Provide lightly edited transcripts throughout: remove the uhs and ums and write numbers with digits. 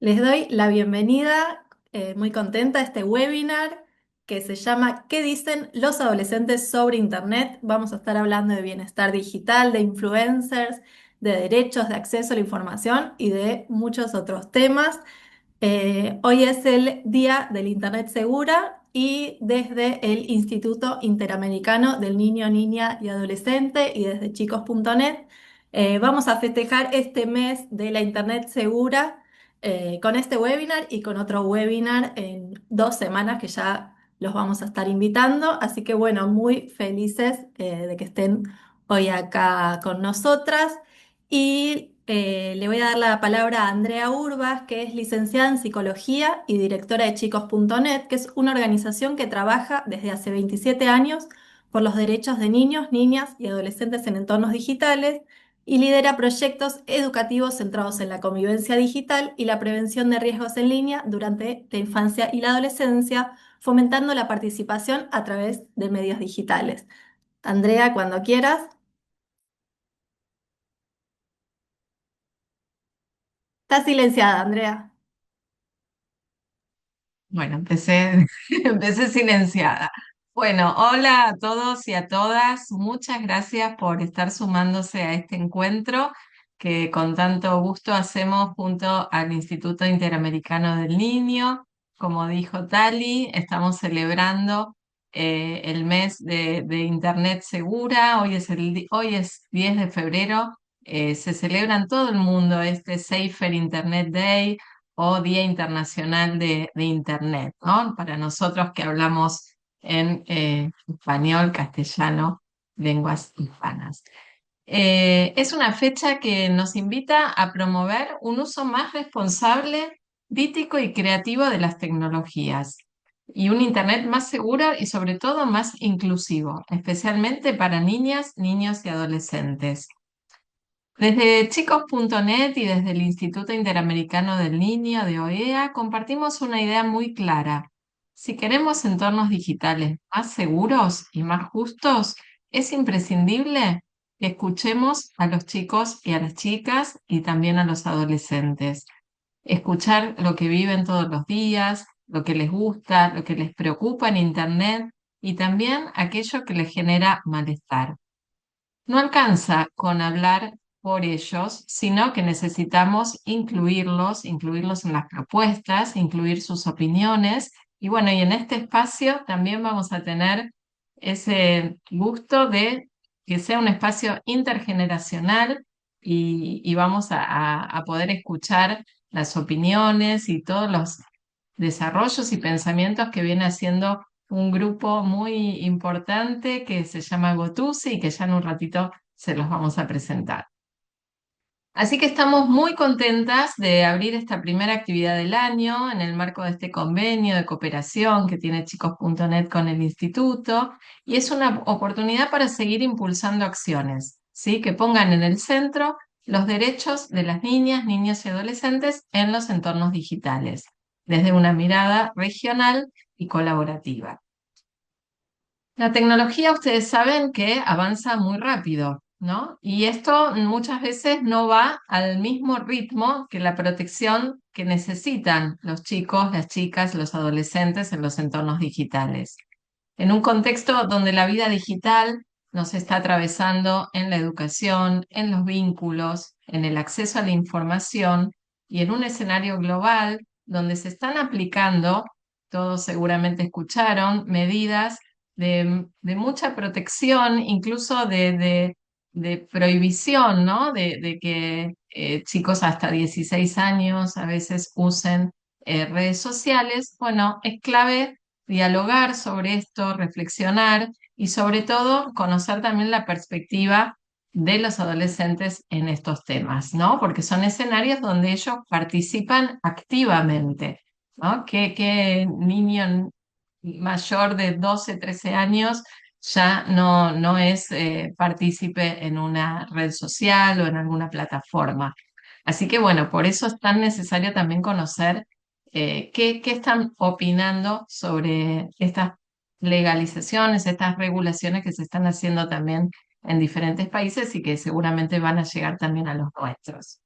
Les doy la bienvenida, muy contenta a este webinar que se llama ¿Qué dicen los adolescentes sobre Internet? Vamos a estar hablando de bienestar digital, de influencers, de derechos de acceso a la información y de muchos otros temas. Hoy es el Día del Internet Segura y desde el Instituto Interamericano del Niño, Niña y Adolescente y desde chicos.net vamos a festejar este mes de la Internet Segura con este webinar y con otro webinar en 2 semanas que ya los vamos a estar invitando. Así que bueno, muy felices de que estén hoy acá con nosotras. Y le voy a dar la palabra a Andrea Urbas, que es licenciada en Psicología y directora de chicos.net, que es una organización que trabaja desde hace 27 años por los derechos de niños, niñas y adolescentes en entornos digitales y lidera proyectos educativos centrados en la convivencia digital y la prevención de riesgos en línea durante la infancia y la adolescencia, fomentando la participación a través de medios digitales. Andrea, cuando quieras. Está silenciada, Andrea. Bueno, empecé, empecé silenciada. Bueno, hola a todos y a todas. Muchas gracias por estar sumándose a este encuentro que con tanto gusto hacemos junto al Instituto Interamericano del Niño. Como dijo Tali, estamos celebrando el mes de Internet Segura. Hoy es 10 de febrero. Se celebra en todo el mundo este Safer Internet Day o Día Internacional de Internet, ¿no? Para nosotros que hablamos en español, castellano, lenguas hispanas. Es una fecha que nos invita a promover un uso más responsable, crítico y creativo de las tecnologías y un Internet más seguro y sobre todo más inclusivo, especialmente para niñas, niños y adolescentes. Desde chicos.net y desde el Instituto Interamericano del Niño de OEA compartimos una idea muy clara. Si queremos entornos digitales más seguros y más justos, es imprescindible que escuchemos a los chicos y a las chicas y también a los adolescentes. Escuchar lo que viven todos los días, lo que les gusta, lo que les preocupa en Internet y también aquello que les genera malestar. No alcanza con hablar por ellos, sino que necesitamos incluirlos en las propuestas, incluir sus opiniones. Y bueno, y en este espacio también vamos a tener ese gusto de que sea un espacio intergeneracional y vamos a poder escuchar las opiniones y todos los desarrollos y pensamientos que viene haciendo un grupo muy importante que se llama Gotusi y que ya en un ratito se los vamos a presentar. Así que estamos muy contentas de abrir esta primera actividad del año en el marco de este convenio de cooperación que tiene chicos.net con el instituto y es una oportunidad para seguir impulsando acciones, ¿sí? Que pongan en el centro los derechos de las niñas, niños y adolescentes en los entornos digitales, desde una mirada regional y colaborativa. La tecnología, ustedes saben que avanza muy rápido, ¿no? Y esto muchas veces no va al mismo ritmo que la protección que necesitan los chicos, las chicas, los adolescentes en los entornos digitales. En un contexto donde la vida digital nos está atravesando en la educación, en los vínculos, en el acceso a la información y en un escenario global donde se están aplicando, todos seguramente escucharon, medidas de mucha protección, incluso de prohibición, ¿no? De que chicos hasta 16 años a veces usen redes sociales. Bueno, es clave dialogar sobre esto, reflexionar y sobre todo conocer también la perspectiva de los adolescentes en estos temas, ¿no? Porque son escenarios donde ellos participan activamente, ¿no? ¿Qué niño mayor de 12, 13 años ya no es partícipe en una red social o en alguna plataforma? Así que bueno, por eso es tan necesario también conocer qué están opinando sobre estas legalizaciones, estas regulaciones que se están haciendo también en diferentes países y que seguramente van a llegar también a los nuestros.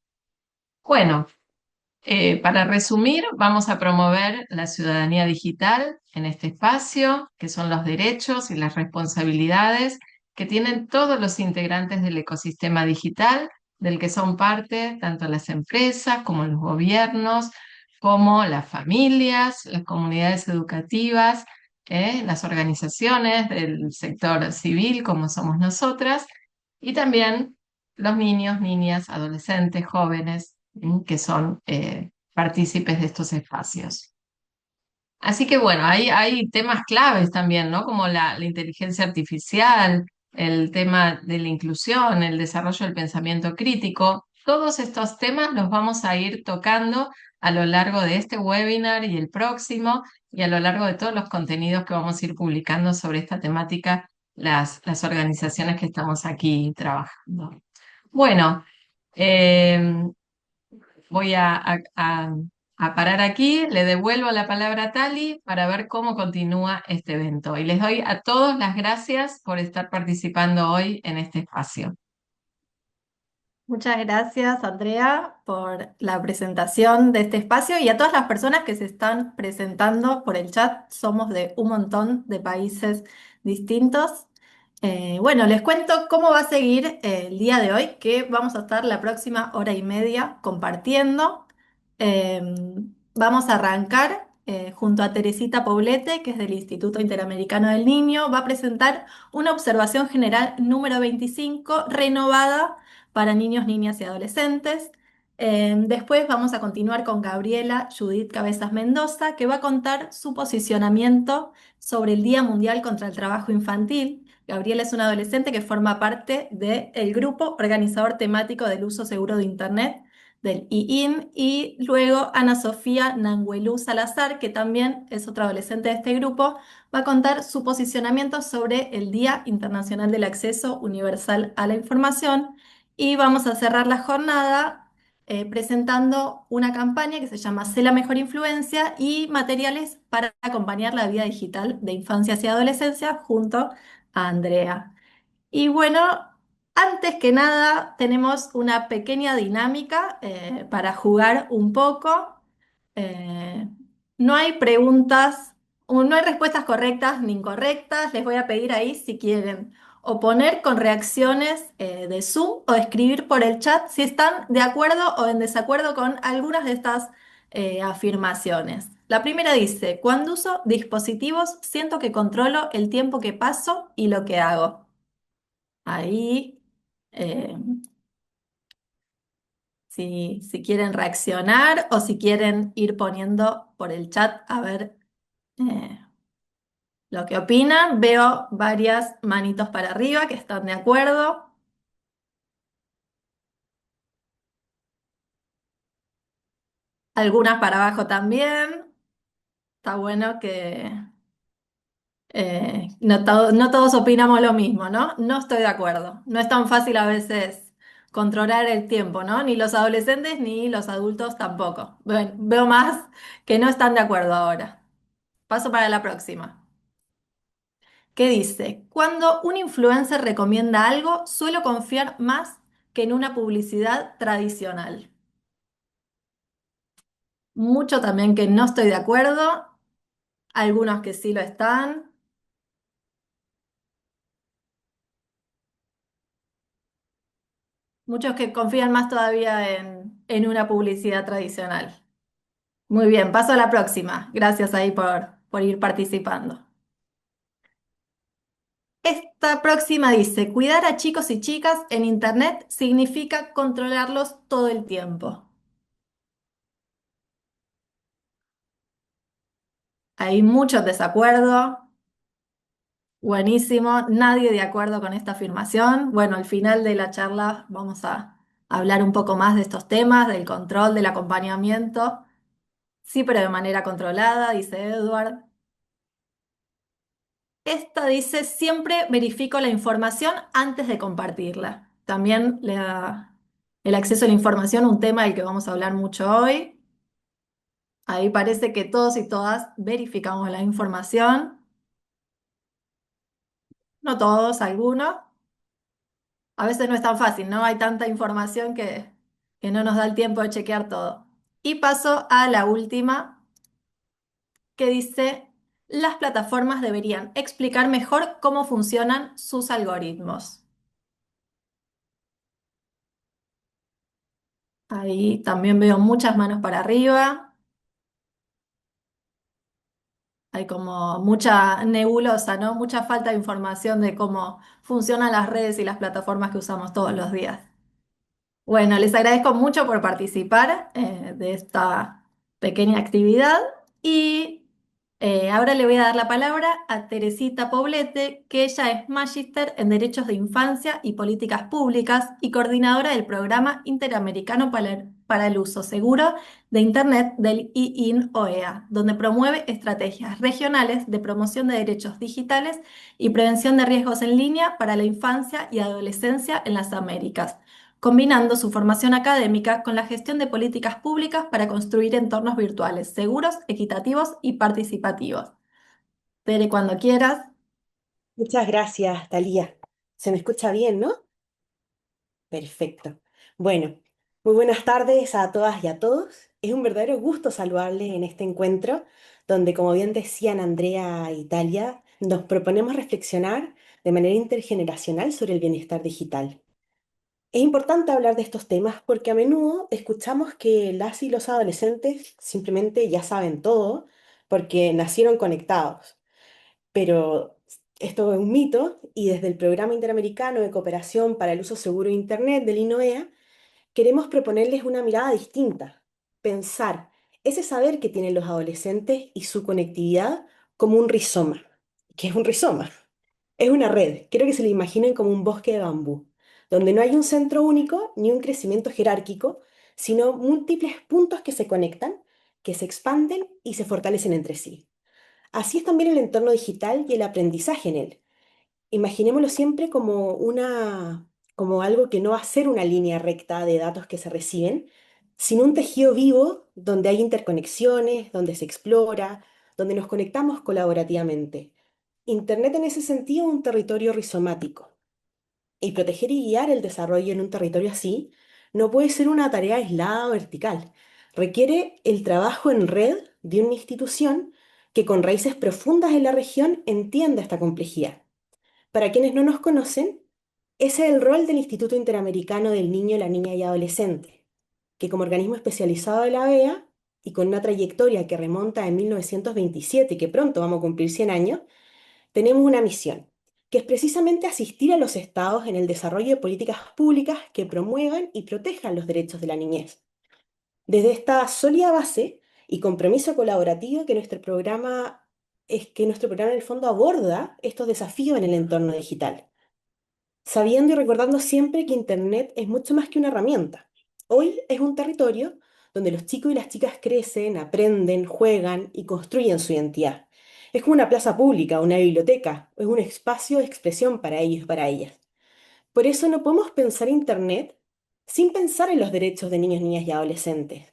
Bueno, para resumir, vamos a promover la ciudadanía digital en este espacio, que son los derechos y las responsabilidades que tienen todos los integrantes del ecosistema digital, del que son parte tanto las empresas como los gobiernos, como las familias, las comunidades educativas, las organizaciones del sector civil, como somos nosotras, y también los niños, niñas, adolescentes, jóvenes que son partícipes de estos espacios. Así que bueno, hay temas claves también, ¿no? Como la inteligencia artificial, el tema de la inclusión, el desarrollo del pensamiento crítico. Todos estos temas los vamos a ir tocando a lo largo de este webinar y el próximo, y a lo largo de todos los contenidos que vamos a ir publicando sobre esta temática, las organizaciones que estamos aquí trabajando. Bueno, eh, voy a parar aquí, le devuelvo la palabra a Tali para ver cómo continúa este evento. Y les doy a todos las gracias por estar participando hoy en este espacio. Muchas gracias, Andrea, por la presentación de este espacio y a todas las personas que se están presentando por el chat. Somos de un montón de países distintos. Bueno, les cuento cómo va a seguir el día de hoy, que vamos a estar la próxima hora y media compartiendo. Eh, Vamos a arrancar junto a Teresita Poblete, que es del Instituto Interamericano del Niño. Va a presentar una observación general número 25 renovada para niños, niñas y adolescentes. Después vamos a continuar con Gabriela Judith Cabezas Mendoza, que va a contar su posicionamiento sobre el Día Mundial contra el Trabajo Infantil. Gabriela es una adolescente que forma parte del grupo organizador temático del uso seguro de Internet del IIN, y luego Ana Sofía Nanguelú Salazar, que también es otra adolescente de este grupo, va a contar su posicionamiento sobre el Día Internacional del Acceso Universal a la Información. Y vamos a cerrar la jornada presentando una campaña que se llama Sé la mejor influencia y materiales para acompañar la vida digital de infancias y adolescencia junto a Andrea. Y bueno, antes que nada tenemos una pequeña dinámica para jugar un poco. Eh, no hay preguntas, o no hay respuestas correctas ni incorrectas. Les voy a pedir ahí si quieren oponer con reacciones de Zoom o escribir por el chat si están de acuerdo o en desacuerdo con algunas de estas afirmaciones. La primera dice, cuando uso dispositivos siento que controlo el tiempo que paso y lo que hago. Ahí, eh, si quieren reaccionar o si quieren ir poniendo por el chat a ver eh, lo que opinan. Veo varias manitos para arriba que están de acuerdo, algunas para abajo también. Está bueno que no todos opinamos lo mismo, ¿no? No estoy de acuerdo. No es tan fácil a veces controlar el tiempo, ¿no? Ni los adolescentes ni los adultos tampoco. Bueno, veo más que no están de acuerdo ahora. Paso para la próxima. ¿Qué dice? Cuando un influencer recomienda algo, suelo confiar más que en una publicidad tradicional. Mucho también que no estoy de acuerdo, algunos que sí lo están, muchos que confían más todavía en una publicidad tradicional. Muy bien, paso a la próxima. Gracias ahí por ir participando. Esta próxima dice, cuidar a chicos y chicas en Internet significa controlarlos todo el tiempo. Hay mucho desacuerdo. Buenísimo, nadie de acuerdo con esta afirmación. Bueno, al final de la charla vamos a hablar un poco más de estos temas, del control, del acompañamiento. Sí, pero de manera controlada, dice Edward. Esta dice, siempre verifico la información antes de compartirla. También el acceso a la información, un tema del que vamos a hablar mucho hoy. Ahí parece que todos y todas verificamos la información. No todos, algunos. A veces no es tan fácil, ¿no? Hay tanta información que no nos da el tiempo de chequear todo. Y paso a la última, que dice, las plataformas deberían explicar mejor cómo funcionan sus algoritmos. Ahí también veo muchas manos para arriba. Hay como mucha nebulosa, ¿no? Mucha falta de información de cómo funcionan las redes y las plataformas que usamos todos los días. Bueno, les agradezco mucho por participar de esta pequeña actividad y ahora le voy a dar la palabra a Teresita Poblete, que ella es magíster en Derechos de Infancia y Políticas Públicas y coordinadora del Programa Interamericano para el Uso Seguro de Internet del IIN-OEA, donde promueve estrategias regionales de promoción de derechos digitales y prevención de riesgos en línea para la infancia y adolescencia en las Américas, combinando su formación académica con la gestión de políticas públicas para construir entornos virtuales seguros, equitativos y participativos. Tere, cuando quieras. Muchas gracias, Talía. ¿Se me escucha bien, no? Perfecto. Bueno, muy buenas tardes a todas y a todos. Es un verdadero gusto saludarles en este encuentro, donde, como bien decían Andrea e Italia, nos proponemos reflexionar de manera intergeneracional sobre el bienestar digital. Es importante hablar de estos temas porque a menudo escuchamos que las y los adolescentes simplemente ya saben todo porque nacieron conectados. Pero esto es un mito y desde el Programa Interamericano de Cooperación para el Uso Seguro de Internet del INOEA queremos proponerles una mirada distinta, pensar ese saber que tienen los adolescentes y su conectividad como un rizoma. ¿Qué es un rizoma? Es una red, quiero que se lo imaginen como un bosque de bambú, donde no hay un centro único ni un crecimiento jerárquico, sino múltiples puntos que se conectan, que se expanden y se fortalecen entre sí. Así es también el entorno digital y el aprendizaje en él. Imaginémoslo siempre como algo que no va a ser una línea recta de datos que se reciben, sino un tejido vivo donde hay interconexiones, donde se explora, donde nos conectamos colaborativamente. Internet en ese sentido es un territorio rizomático. Y proteger y guiar el desarrollo en un territorio así no puede ser una tarea aislada o vertical. Requiere el trabajo en red de una institución que con raíces profundas en la región entienda esta complejidad. Para quienes no nos conocen, ese es el rol del Instituto Interamericano del Niño, la Niña y Adolescente, que como organismo especializado de la OEA y con una trayectoria que remonta en 1927 y que pronto vamos a cumplir 100 años, tenemos una misión, que es precisamente asistir a los estados en el desarrollo de políticas públicas que promuevan y protejan los derechos de la niñez. Desde esta sólida base y compromiso colaborativo que nuestro programa en el fondo aborda estos desafíos en el entorno digital, sabiendo y recordando siempre que Internet es mucho más que una herramienta. Hoy es un territorio donde los chicos y las chicas crecen, aprenden, juegan y construyen su identidad. Es como una plaza pública, una biblioteca, es un espacio de expresión para ellos y para ellas. Por eso no podemos pensar Internet sin pensar en los derechos de niños, niñas y adolescentes.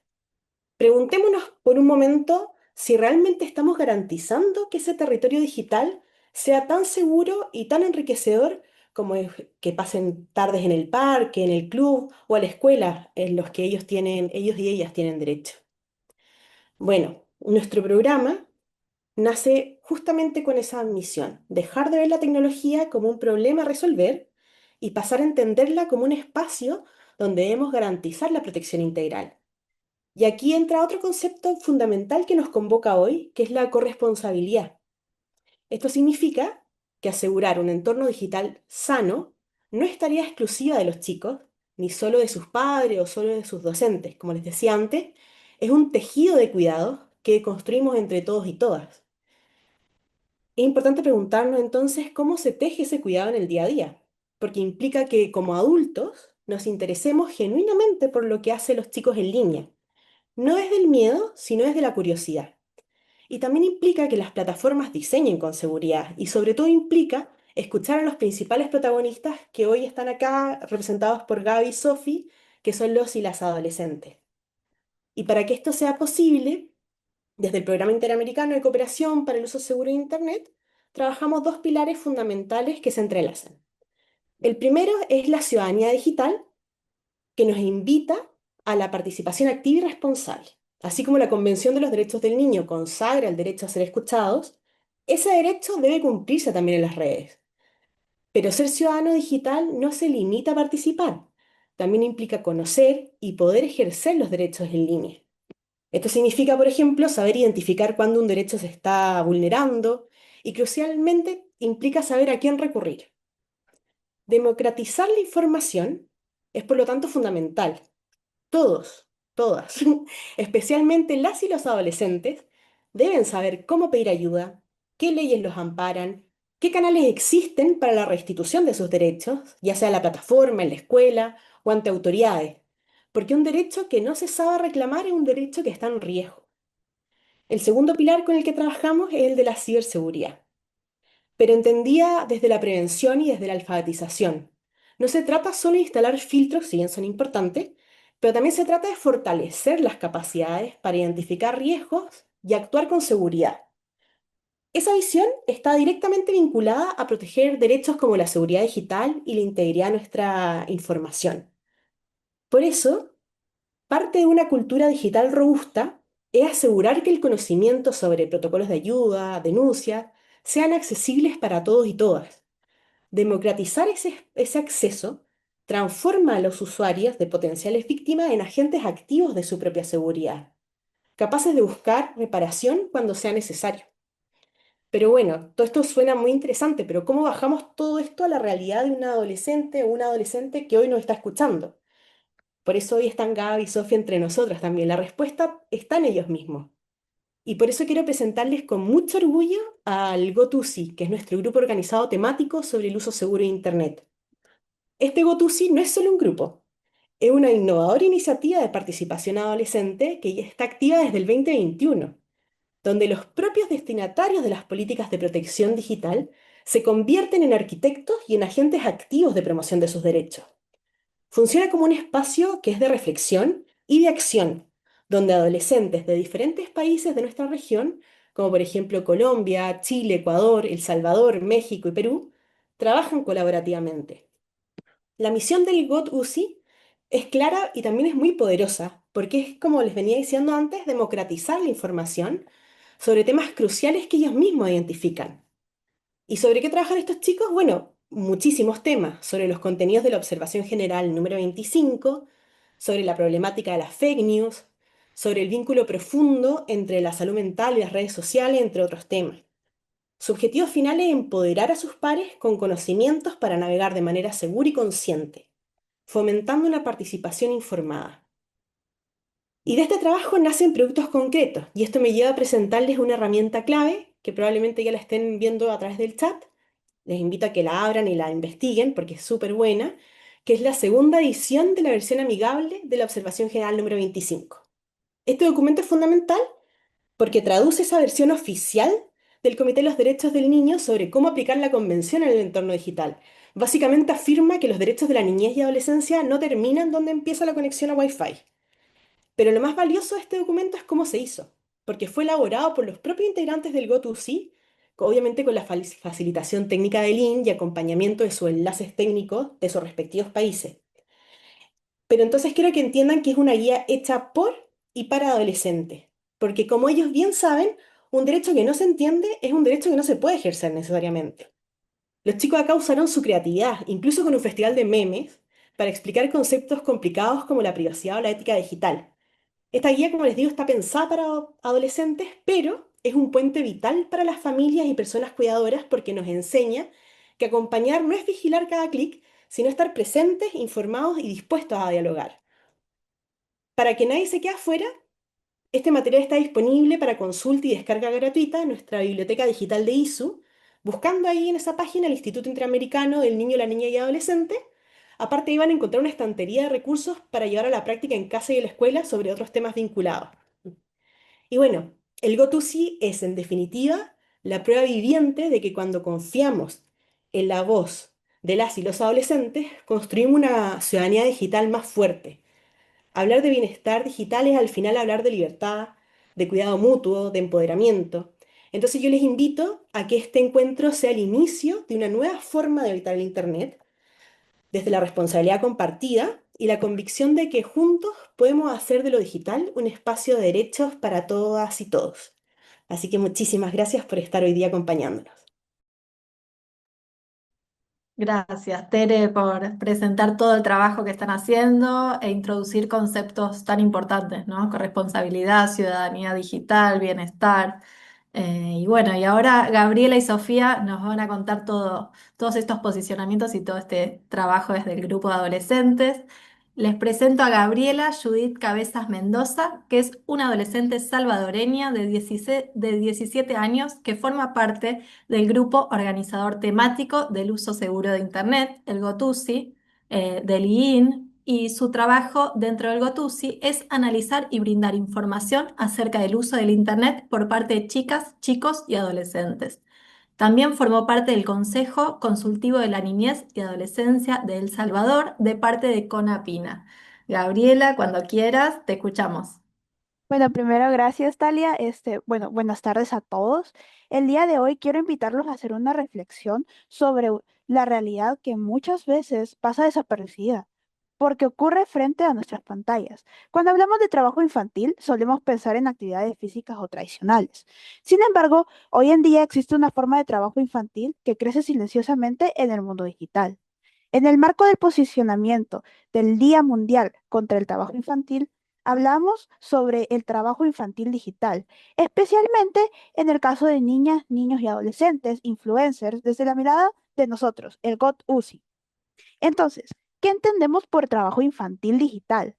Preguntémonos por un momento si realmente estamos garantizando que ese territorio digital sea tan seguro y tan enriquecedor como es que pasen tardes en el parque, en el club o a la escuela en los que ellos y ellas tienen derecho. Bueno, nuestro programa nace justamente con esa misión, dejar de ver la tecnología como un problema a resolver y pasar a entenderla como un espacio donde debemos garantizar la protección integral. Y aquí entra otro concepto fundamental que nos convoca hoy, que es la corresponsabilidad. Esto significa que asegurar un entorno digital sano no es tarea exclusiva de los chicos, ni solo de sus padres o solo de sus docentes. Como les decía antes, es un tejido de cuidados que construimos entre todos y todas. Es importante preguntarnos entonces cómo se teje ese cuidado en el día a día, porque implica que como adultos nos interesemos genuinamente por lo que hacen los chicos en línea. No es del miedo, sino es de la curiosidad. Y también implica que las plataformas diseñen con seguridad y sobre todo implica escuchar a los principales protagonistas que hoy están acá representados por Gaby y Sophie, que son los y las adolescentes. Y para que esto sea posible, desde el Programa Interamericano de Cooperación para el Uso Seguro de Internet, trabajamos dos pilares fundamentales que se entrelazan. El primero es la ciudadanía digital, que nos invita a la participación activa y responsable. Así como la Convención de los Derechos del Niño consagra el derecho a ser escuchados, ese derecho debe cumplirse también en las redes. Pero ser ciudadano digital no se limita a participar, también implica conocer y poder ejercer los derechos en línea. Esto significa, por ejemplo, saber identificar cuándo un derecho se está vulnerando y crucialmente implica saber a quién recurrir. Democratizar la información es por lo tanto fundamental. Todos, todas, especialmente las y los adolescentes, deben saber cómo pedir ayuda, qué leyes los amparan, qué canales existen para la restitución de sus derechos, ya sea en la plataforma, en la escuela o ante autoridades, porque un derecho que no se sabe reclamar es un derecho que está en riesgo. El segundo pilar con el que trabajamos es el de la ciberseguridad, pero entendía desde la prevención y desde la alfabetización. No se trata solo de instalar filtros, si bien son importantes, pero también se trata de fortalecer las capacidades para identificar riesgos y actuar con seguridad. Esa visión está directamente vinculada a proteger derechos como la seguridad digital y la integridad de nuestra información. Por eso, parte de una cultura digital robusta es asegurar que el conocimiento sobre protocolos de ayuda, denuncias, sean accesibles para todos y todas. Democratizar ese acceso transforma a los usuarios de potenciales víctimas en agentes activos de su propia seguridad, capaces de buscar reparación cuando sea necesario. Pero bueno, todo esto suena muy interesante, pero ¿cómo bajamos todo esto a la realidad de un adolescente o una adolescente que hoy nos está escuchando? Por eso hoy están Gaby y Sofía entre nosotras también. La respuesta está en ellos mismos. Y por eso quiero presentarles con mucho orgullo al GoToSí, que es nuestro grupo organizado temático sobre el uso seguro de Internet. Este GoToSí no es solo un grupo, es una innovadora iniciativa de participación adolescente que ya está activa desde el 2021, donde los propios destinatarios de las políticas de protección digital se convierten en arquitectos y en agentes activos de promoción de sus derechos. Funciona como un espacio que es de reflexión y de acción, donde adolescentes de diferentes países de nuestra región, como por ejemplo Colombia, Chile, Ecuador, El Salvador, México y Perú, trabajan colaborativamente. La misión del GOT-UCI es clara y también es muy poderosa, porque es, como les venía diciendo antes, democratizar la información sobre temas cruciales que ellos mismos identifican. ¿Y sobre qué trabajan estos chicos? Bueno, muchísimos temas, sobre los contenidos de la observación general número 25, sobre la problemática de las fake news, sobre el vínculo profundo entre la salud mental y las redes sociales, entre otros temas. Su objetivo final es empoderar a sus pares con conocimientos para navegar de manera segura y consciente, fomentando una participación informada. Y de este trabajo nacen productos concretos, y esto me lleva a presentarles una herramienta clave, que probablemente ya la estén viendo a través del chat. Les invito a que la abran y la investiguen porque es súper buena, que es la segunda edición de la versión amigable de la Observación General número 25. Este documento es fundamental porque traduce esa versión oficial del Comité de los Derechos del Niño sobre cómo aplicar la convención en el entorno digital. Básicamente afirma que los derechos de la niñez y adolescencia no terminan donde empieza la conexión a Wi-Fi. Pero lo más valioso de este documento es cómo se hizo, porque fue elaborado por los propios integrantes del GoToSí, obviamente con la facilitación técnica del IN y acompañamiento de sus enlaces técnicos de sus respectivos países. Pero entonces quiero que entiendan que es una guía hecha por y para adolescentes, porque como ellos bien saben, un derecho que no se entiende es un derecho que no se puede ejercer necesariamente. Los chicos acá usaron su creatividad, incluso con un festival de memes, para explicar conceptos complicados como la privacidad o la ética digital. Esta guía, como les digo, está pensada para adolescentes, pero es un puente vital para las familias y personas cuidadoras porque nos enseña que acompañar no es vigilar cada clic, sino estar presentes, informados y dispuestos a dialogar. Para que nadie se quede afuera, este material está disponible para consulta y descarga gratuita en nuestra biblioteca digital de ISU, buscando ahí en esa página el Instituto Interamericano del Niño, la Niña y Adolescente. Aparte, iban a encontrar una estantería de recursos para llevar a la práctica en casa y en la escuela sobre otros temas vinculados. Y bueno, el GoToSí es, en definitiva, la prueba viviente de que cuando confiamos en la voz de las y los adolescentes, construimos una ciudadanía digital más fuerte. Hablar de bienestar digital es al final hablar de libertad, de cuidado mutuo, de empoderamiento. Entonces yo les invito a que este encuentro sea el inicio de una nueva forma de habitar el Internet, desde la responsabilidad compartida y la convicción de que juntos podemos hacer de lo digital un espacio de derechos para todas y todos. Así que muchísimas gracias por estar hoy día acompañándonos. Gracias, Tere, por presentar todo el trabajo que están haciendo e introducir conceptos tan importantes, ¿no? Corresponsabilidad, ciudadanía digital, bienestar. Y bueno, y ahora Gabriela y Sofía nos van a contar todos estos posicionamientos y todo este trabajo desde el grupo de adolescentes. Les presento a Gabriela Judith Cabezas Mendoza, que es una adolescente salvadoreña de 17 años que forma parte del grupo organizador temático del uso seguro de Internet, el GOTUSI, del IIN, y su trabajo dentro del GOTUSI es analizar y brindar información acerca del uso del Internet por parte de chicas, chicos y adolescentes. También formó parte del Consejo Consultivo de la Niñez y Adolescencia de El Salvador de parte de CONAPINA. Gabriela, cuando quieras, te escuchamos. Bueno, primero, gracias, Talia. Bueno, buenas tardes a todos. El día de hoy quiero invitarlos a hacer una reflexión sobre la realidad que muchas veces pasa desaparecida, porque ocurre frente a nuestras pantallas. Cuando hablamos de trabajo infantil, solemos pensar en actividades físicas o tradicionales. Sin embargo, hoy en día existe una forma de trabajo infantil que crece silenciosamente en el mundo digital. En el marco del posicionamiento del Día Mundial contra el Trabajo Infantil, hablamos sobre el trabajo infantil digital, especialmente en el caso de niñas, niños y adolescentes, influencers, desde la mirada de nosotros, el GOT-UCI. Entonces, ¿qué entendemos por trabajo infantil digital?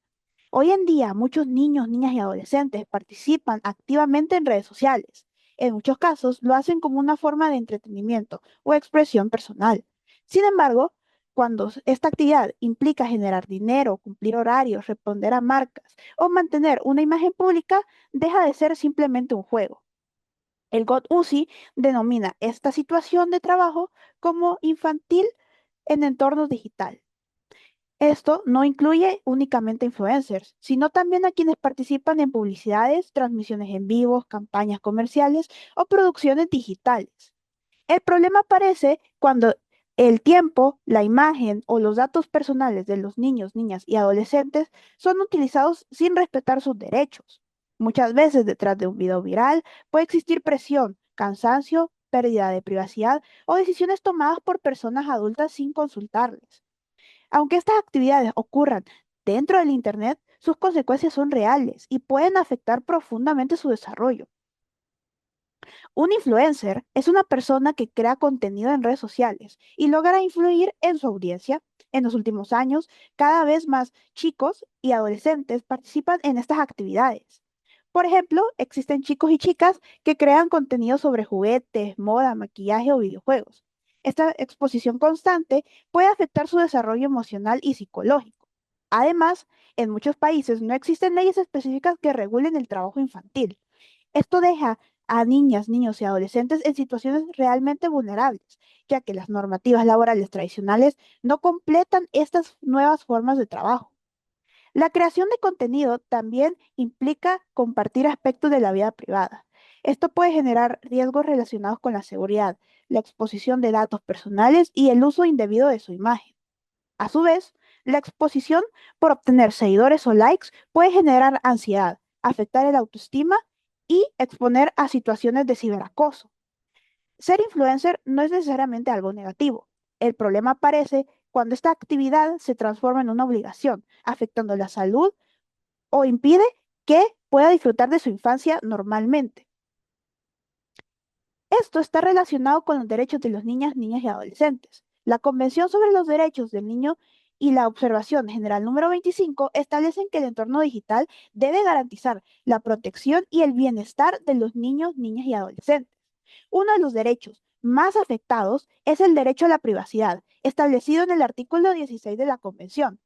Hoy en día, muchos niños, niñas y adolescentes participan activamente en redes sociales. En muchos casos, lo hacen como una forma de entretenimiento o expresión personal. Sin embargo, cuando esta actividad implica generar dinero, cumplir horarios, responder a marcas o mantener una imagen pública, deja de ser simplemente un juego. El GOT-UCI denomina esta situación de trabajo como infantil en entornos digital. Esto no incluye únicamente influencers, sino también a quienes participan en publicidades, transmisiones en vivos, campañas comerciales o producciones digitales. El problema aparece cuando el tiempo, la imagen o los datos personales de los niños, niñas y adolescentes son utilizados sin respetar sus derechos. Muchas veces detrás de un video viral puede existir presión, cansancio, pérdida de privacidad o decisiones tomadas por personas adultas sin consultarles. Aunque estas actividades ocurran dentro del Internet, sus consecuencias son reales y pueden afectar profundamente su desarrollo. Un influencer es una persona que crea contenido en redes sociales y logra influir en su audiencia. En los últimos años, cada vez más chicos y adolescentes participan en estas actividades. Por ejemplo, existen chicos y chicas que crean contenido sobre juguetes, moda, maquillaje o videojuegos. Esta exposición constante puede afectar su desarrollo emocional y psicológico. Además, en muchos países no existen leyes específicas que regulen el trabajo infantil. Esto deja a niñas, niños y adolescentes en situaciones realmente vulnerables, ya que las normativas laborales tradicionales no completan estas nuevas formas de trabajo. La creación de contenido también implica compartir aspectos de la vida privada. Esto puede generar riesgos relacionados con la seguridad, la exposición de datos personales y el uso indebido de su imagen. A su vez, la exposición por obtener seguidores o likes puede generar ansiedad, afectar el autoestima y exponer a situaciones de ciberacoso. Ser influencer no es necesariamente algo negativo. El problema aparece cuando esta actividad se transforma en una obligación, afectando la salud o impide que pueda disfrutar de su infancia normalmente. Esto está relacionado con los derechos de los niñas, niñas y adolescentes. La Convención sobre los Derechos del Niño y la Observación General número 25 establecen que el entorno digital debe garantizar la protección y el bienestar de los niños, niñas y adolescentes. Uno de los derechos más afectados es el derecho a la privacidad, establecido en el artículo 16 de la Convención.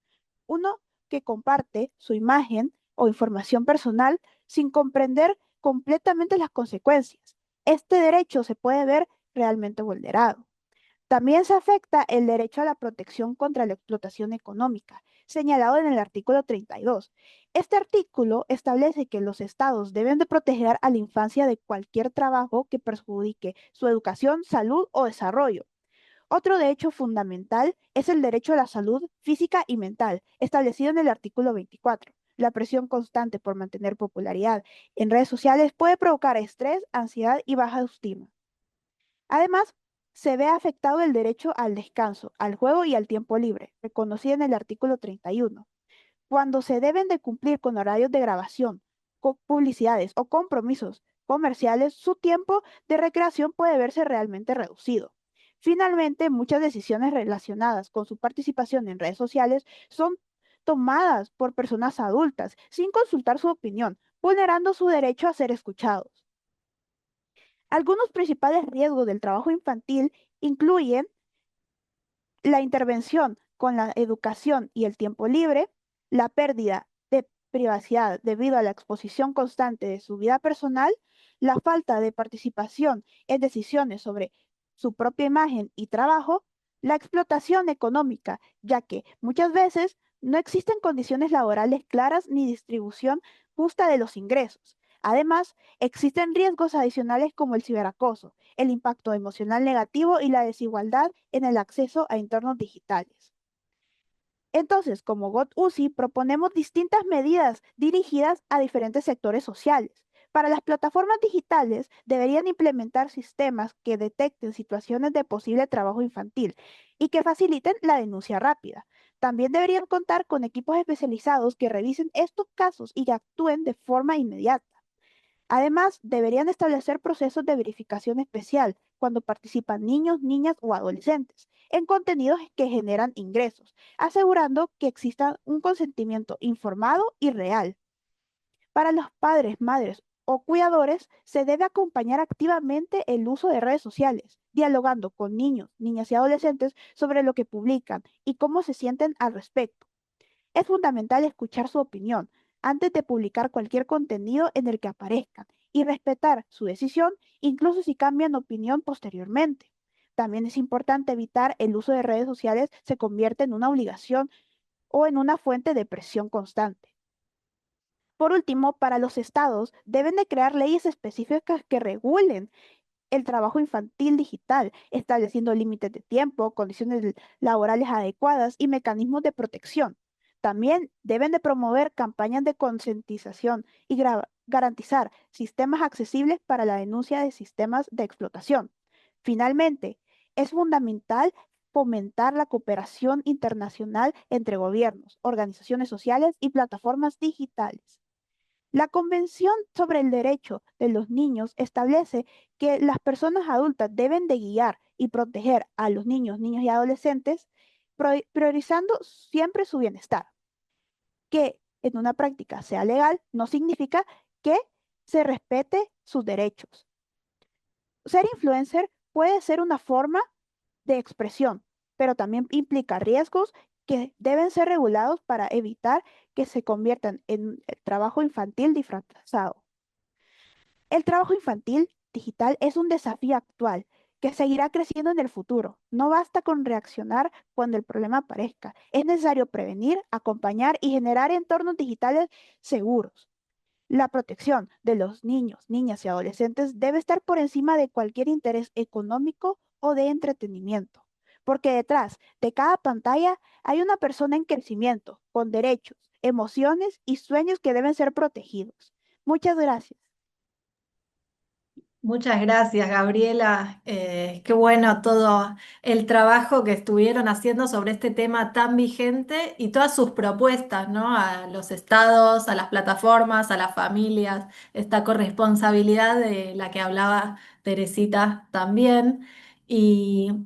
Uno que comparte su imagen o información personal sin comprender completamente las consecuencias. Este derecho se puede ver realmente vulnerado. También se afecta el derecho a la protección contra la explotación económica, señalado en el artículo 32. Este artículo establece que los estados deben de proteger a la infancia de cualquier trabajo que perjudique su educación, salud o desarrollo. Otro derecho fundamental es el derecho a la salud física y mental, establecido en el artículo 24. La presión constante por mantener popularidad en redes sociales puede provocar estrés, ansiedad y baja autoestima. Además, se ve afectado el derecho al descanso, al juego y al tiempo libre, reconocido en el artículo 31. Cuando se deben de cumplir con horarios de grabación, con publicidades o compromisos comerciales, su tiempo de recreación puede verse realmente reducido. Finalmente, muchas decisiones relacionadas con su participación en redes sociales son tomadas por personas adultas sin consultar su opinión, vulnerando su derecho a ser escuchados. Algunos principales riesgos del trabajo infantil incluyen la intervención con la educación y el tiempo libre, la pérdida de privacidad debido a la exposición constante de su vida personal, la falta de participación en decisiones sobre su propia imagen y trabajo, la explotación económica, ya que muchas veces no existen condiciones laborales claras ni distribución justa de los ingresos. Además, existen riesgos adicionales como el ciberacoso, el impacto emocional negativo y la desigualdad en el acceso a entornos digitales. Entonces, como GOT-UCI, proponemos distintas medidas dirigidas a diferentes sectores sociales. Para las plataformas digitales, deberían implementar sistemas que detecten situaciones de posible trabajo infantil y que faciliten la denuncia rápida. También deberían contar con equipos especializados que revisen estos casos y que actúen de forma inmediata. Además, deberían establecer procesos de verificación especial cuando participan niños, niñas o adolescentes en contenidos que generan ingresos, asegurando que exista un consentimiento informado y real. Para los padres, madres o cuidadores, se debe acompañar activamente el uso de redes sociales, dialogando con niños, niñas y adolescentes sobre lo que publican y cómo se sienten al respecto. Es fundamental escuchar su opinión antes de publicar cualquier contenido en el que aparezcan y respetar su decisión, incluso si cambian opinión posteriormente. También es importante evitar el uso de redes sociales se convierte en una obligación o en una fuente de presión constante. Por último, para los estados deben de crear leyes específicas que regulen el trabajo infantil digital, estableciendo límites de tiempo, condiciones laborales adecuadas y mecanismos de protección. También deben de promover campañas de concientización y garantizar sistemas accesibles para la denuncia de sistemas de explotación. Finalmente, es fundamental fomentar la cooperación internacional entre gobiernos, organizaciones sociales y plataformas digitales. La Convención sobre el Derecho de los Niños establece que las personas adultas deben de guiar y proteger a los niños, niñas y adolescentes, priorizando siempre su bienestar. Que en una práctica sea legal no significa que se respete sus derechos. Ser influencer puede ser una forma de expresión, pero también implica riesgos que deben ser regulados para evitar que se conviertan en trabajo infantil disfrazado. El trabajo infantil digital es un desafío actual que seguirá creciendo en el futuro. No basta con reaccionar cuando el problema aparezca. Es necesario prevenir, acompañar y generar entornos digitales seguros. La protección de los niños, niñas y adolescentes debe estar por encima de cualquier interés económico o de entretenimiento, porque detrás de cada pantalla hay una persona en crecimiento, con derechos, emociones y sueños que deben ser protegidos. Muchas gracias. Muchas gracias, Gabriela. Qué bueno todo el trabajo que estuvieron haciendo sobre este tema tan vigente y todas sus propuestas, ¿no? A los estados, a las plataformas, a las familias, esta corresponsabilidad de la que hablaba Teresita también. Y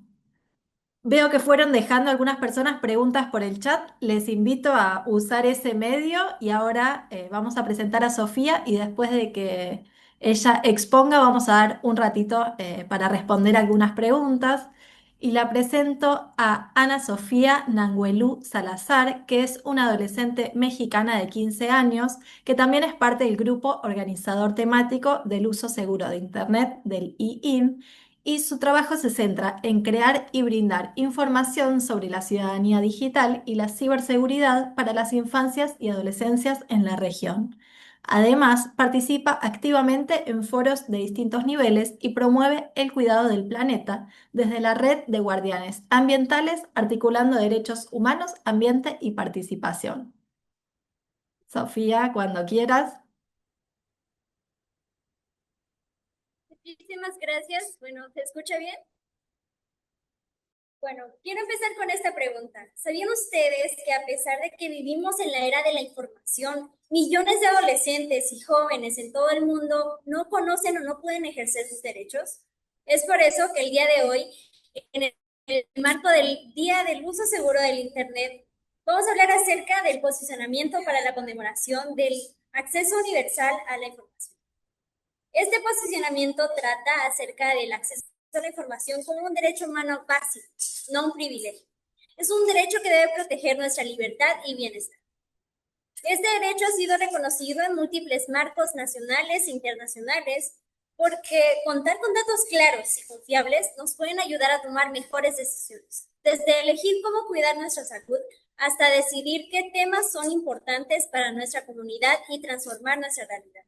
veo que fueron dejando algunas personas preguntas por el chat. Les invito a usar ese medio y ahora vamos a presentar a Sofía y después de que ella exponga vamos a dar un ratito para responder algunas preguntas. Y la presento a Ana Sofía Nanguelú Salazar, que es una adolescente mexicana de 15 años, que también es parte del grupo organizador temático del uso seguro de Internet del IIN y su trabajo se centra en crear y brindar información sobre la ciudadanía digital y la ciberseguridad para las infancias y adolescencias en la región. Además, participa activamente en foros de distintos niveles y promueve el cuidado del planeta desde la red de guardianes ambientales, articulando derechos humanos, ambiente y participación. Sofía, cuando quieras. Muchísimas gracias. Bueno, ¿se escucha bien? Bueno, quiero empezar con esta pregunta. ¿Sabían ustedes que a pesar de que vivimos en la era de la información, millones de adolescentes y jóvenes en todo el mundo no conocen o no pueden ejercer sus derechos? Es por eso que el día de hoy, en el marco del Día del Uso Seguro del Internet, vamos a hablar acerca del posicionamiento para la conmemoración del acceso universal a la información. Este posicionamiento trata acerca del acceso a la información como un derecho humano básico, no un privilegio. Es un derecho que debe proteger nuestra libertad y bienestar. Este derecho ha sido reconocido en múltiples marcos nacionales e internacionales porque contar con datos claros y confiables nos pueden ayudar a tomar mejores decisiones, desde elegir cómo cuidar nuestra salud hasta decidir qué temas son importantes para nuestra comunidad y transformar nuestra realidad.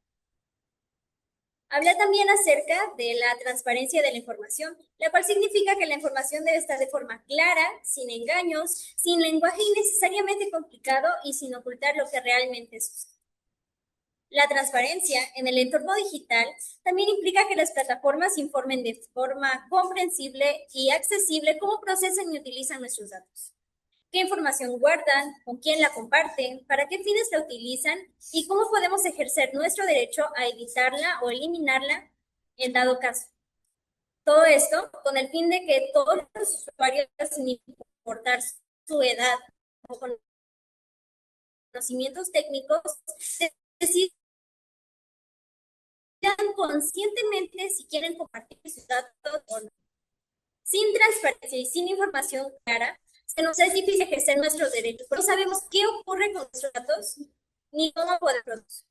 Habla también acerca de la transparencia de la información, la cual significa que la información debe estar de forma clara, sin engaños, sin lenguaje innecesariamente complicado y sin ocultar lo que realmente sucede. La transparencia en el entorno digital también implica que las plataformas informen de forma comprensible y accesible cómo procesan y utilizan nuestros datos. ¿Qué información guardan? ¿Con quién la comparten? ¿Para qué fines la utilizan? ¿Y cómo podemos ejercer nuestro derecho a editarla o eliminarla en dado caso? Todo esto con el fin de que todos los usuarios, sin importar su edad o conocimientos técnicos, decidan conscientemente si quieren compartir sus datos o no. Sin transparencia y sin información clara, se nos es difícil ejercer nuestros derechos, porque no sabemos qué ocurre con nuestros datos ni cómo poder producir.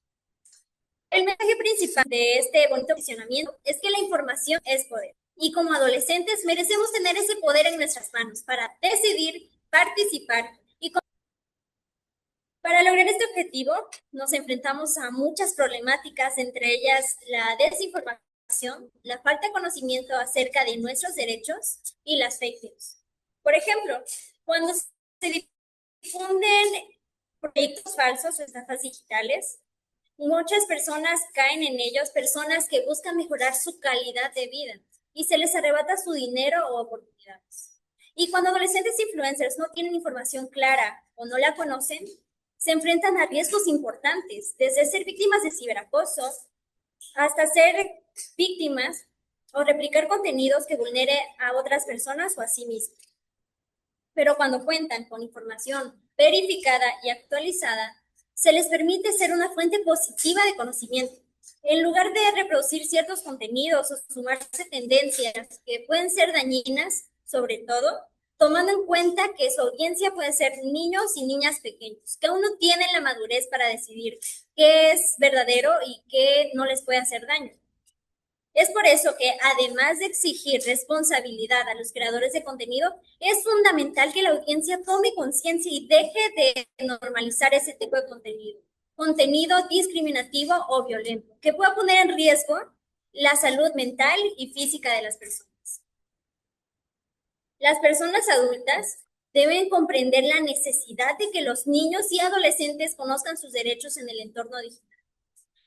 El mensaje principal de este bonito posicionamiento es que la información es poder. Y como adolescentes merecemos tener ese poder en nuestras manos para decidir, participar y para lograr este objetivo nos enfrentamos a muchas problemáticas, entre ellas la desinformación, la falta de conocimiento acerca de nuestros derechos y las fake news. Por ejemplo, cuando se difunden proyectos falsos o estafas digitales, muchas personas caen en ellos, personas que buscan mejorar su calidad de vida y se les arrebata su dinero o oportunidades. Y cuando adolescentes e influencers no tienen información clara o no la conocen, se enfrentan a riesgos importantes, desde ser víctimas de ciberacoso hasta ser víctimas o replicar contenidos que vulnere a otras personas o a sí mismos. Pero cuando cuentan con información verificada y actualizada, se les permite ser una fuente positiva de conocimiento. En lugar de reproducir ciertos contenidos o sumarse tendencias que pueden ser dañinas, sobre todo, tomando en cuenta que su audiencia puede ser niños y niñas pequeños, que aún no tienen la madurez para decidir qué es verdadero y qué no les puede hacer daño. Es por eso que, además de exigir responsabilidad a los creadores de contenido, es fundamental que la audiencia tome conciencia y deje de normalizar ese tipo de contenido discriminativo o violento, que pueda poner en riesgo la salud mental y física de las personas. Las personas adultas deben comprender la necesidad de que los niños y adolescentes conozcan sus derechos en el entorno digital.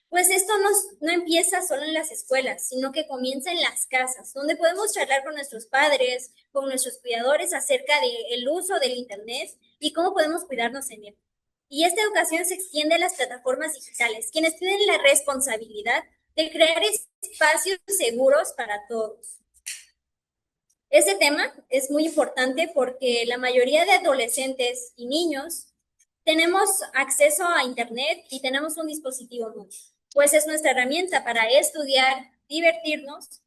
Pues esto no empieza solo en las escuelas, sino que comienza en las casas, donde podemos charlar con nuestros padres, con nuestros cuidadores acerca del uso del Internet y cómo podemos cuidarnos en él. Y esta educación se extiende a las plataformas digitales, quienes tienen la responsabilidad de crear espacios seguros para todos. Este tema es muy importante porque la mayoría de adolescentes y niños tenemos acceso a Internet y tenemos un dispositivo móvil, pues es nuestra herramienta para estudiar, divertirnos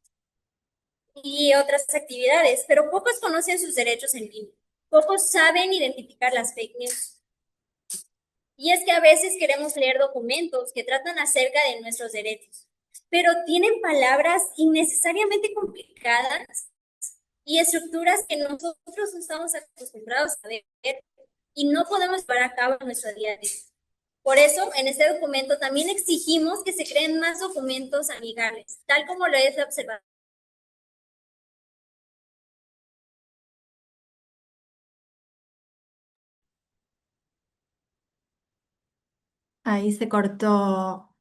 y otras actividades, pero pocos conocen sus derechos en línea. Pocos saben identificar las fake news. Y es que a veces queremos leer documentos que tratan acerca de nuestros derechos, pero tienen palabras innecesariamente complicadas y estructuras que nosotros no estamos acostumbrados a ver y no podemos llevar a cabo en nuestro día a día. Por eso, en este documento también exigimos que se creen más documentos amigables, tal como lo es la observación. Ahí se cortó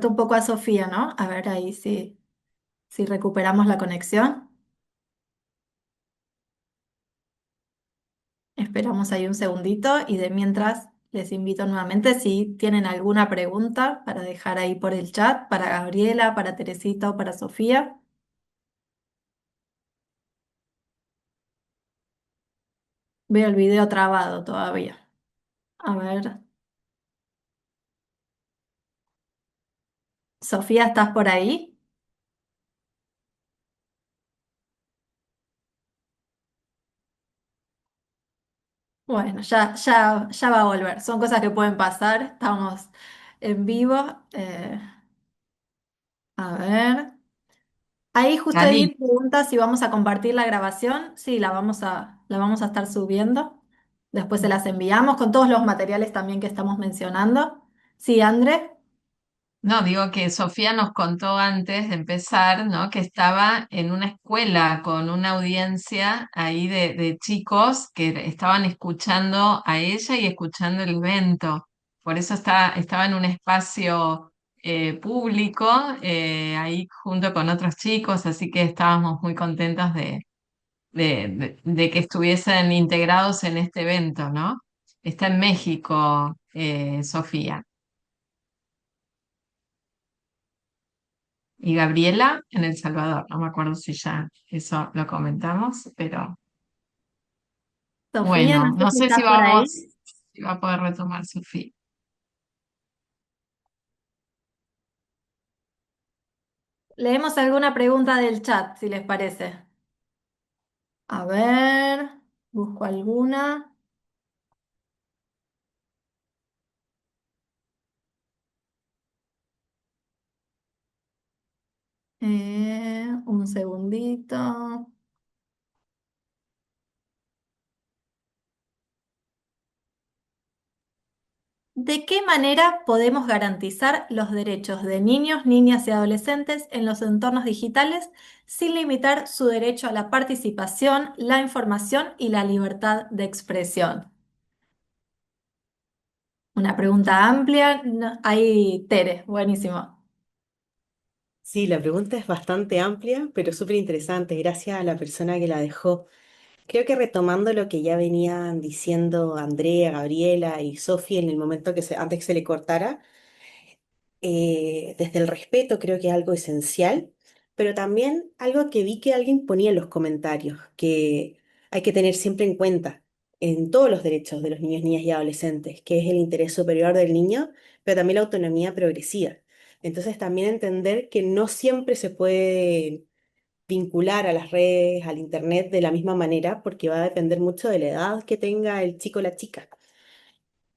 un poco a Sofía, ¿no? A ver ahí si recuperamos la conexión. Esperamos ahí un segundito y de mientras les invito nuevamente si tienen alguna pregunta para dejar ahí por el chat, para Gabriela, para Teresita o para Sofía. Veo el video trabado todavía. A ver, Sofía, ¿estás por ahí? Bueno, ya va a volver. Son cosas que pueden pasar. Estamos en vivo. A ver. Ahí justo Cali, ahí pregunta si vamos a compartir la grabación. Sí, la vamos a estar subiendo. Después se las enviamos con todos los materiales también que estamos mencionando. Sí, André. no, digo que Sofía nos contó antes de empezar, ¿no? Que estaba en una escuela con una audiencia ahí de chicos que estaban escuchando a ella y escuchando el evento. Por eso estaba en un espacio público ahí junto con otros chicos, así que estábamos muy contentos de que estuviesen integrados en este evento, ¿no? Está en México, Sofía. Y Gabriela en El Salvador. No me acuerdo si ya eso lo comentamos, pero Sofía, no bueno, sé no si sé si estás por ahí. si va a poder retomar Sofía. Leemos alguna pregunta del chat, si les parece. A ver, busco alguna. Un segundito. ¿De qué manera podemos garantizar los derechos de niños, niñas y adolescentes en los entornos digitales sin limitar su derecho a la participación, la información y la libertad de expresión? Una pregunta amplia. Ahí, Tere, buenísimo. Sí, la pregunta es bastante amplia, pero súper interesante. Gracias a la persona que la dejó. Creo que retomando lo que ya venían diciendo Andrea, Gabriela y Sofía en el momento antes que se le cortara, desde el respeto creo que es algo esencial, pero también algo que vi que alguien ponía en los comentarios, que hay que tener siempre en cuenta en todos los derechos de los niños, niñas y adolescentes, que es el interés superior del niño, pero también la autonomía progresiva. Entonces también entender que no siempre se puede vincular a las redes, al internet de la misma manera, porque va a depender mucho de la edad que tenga el chico o la chica.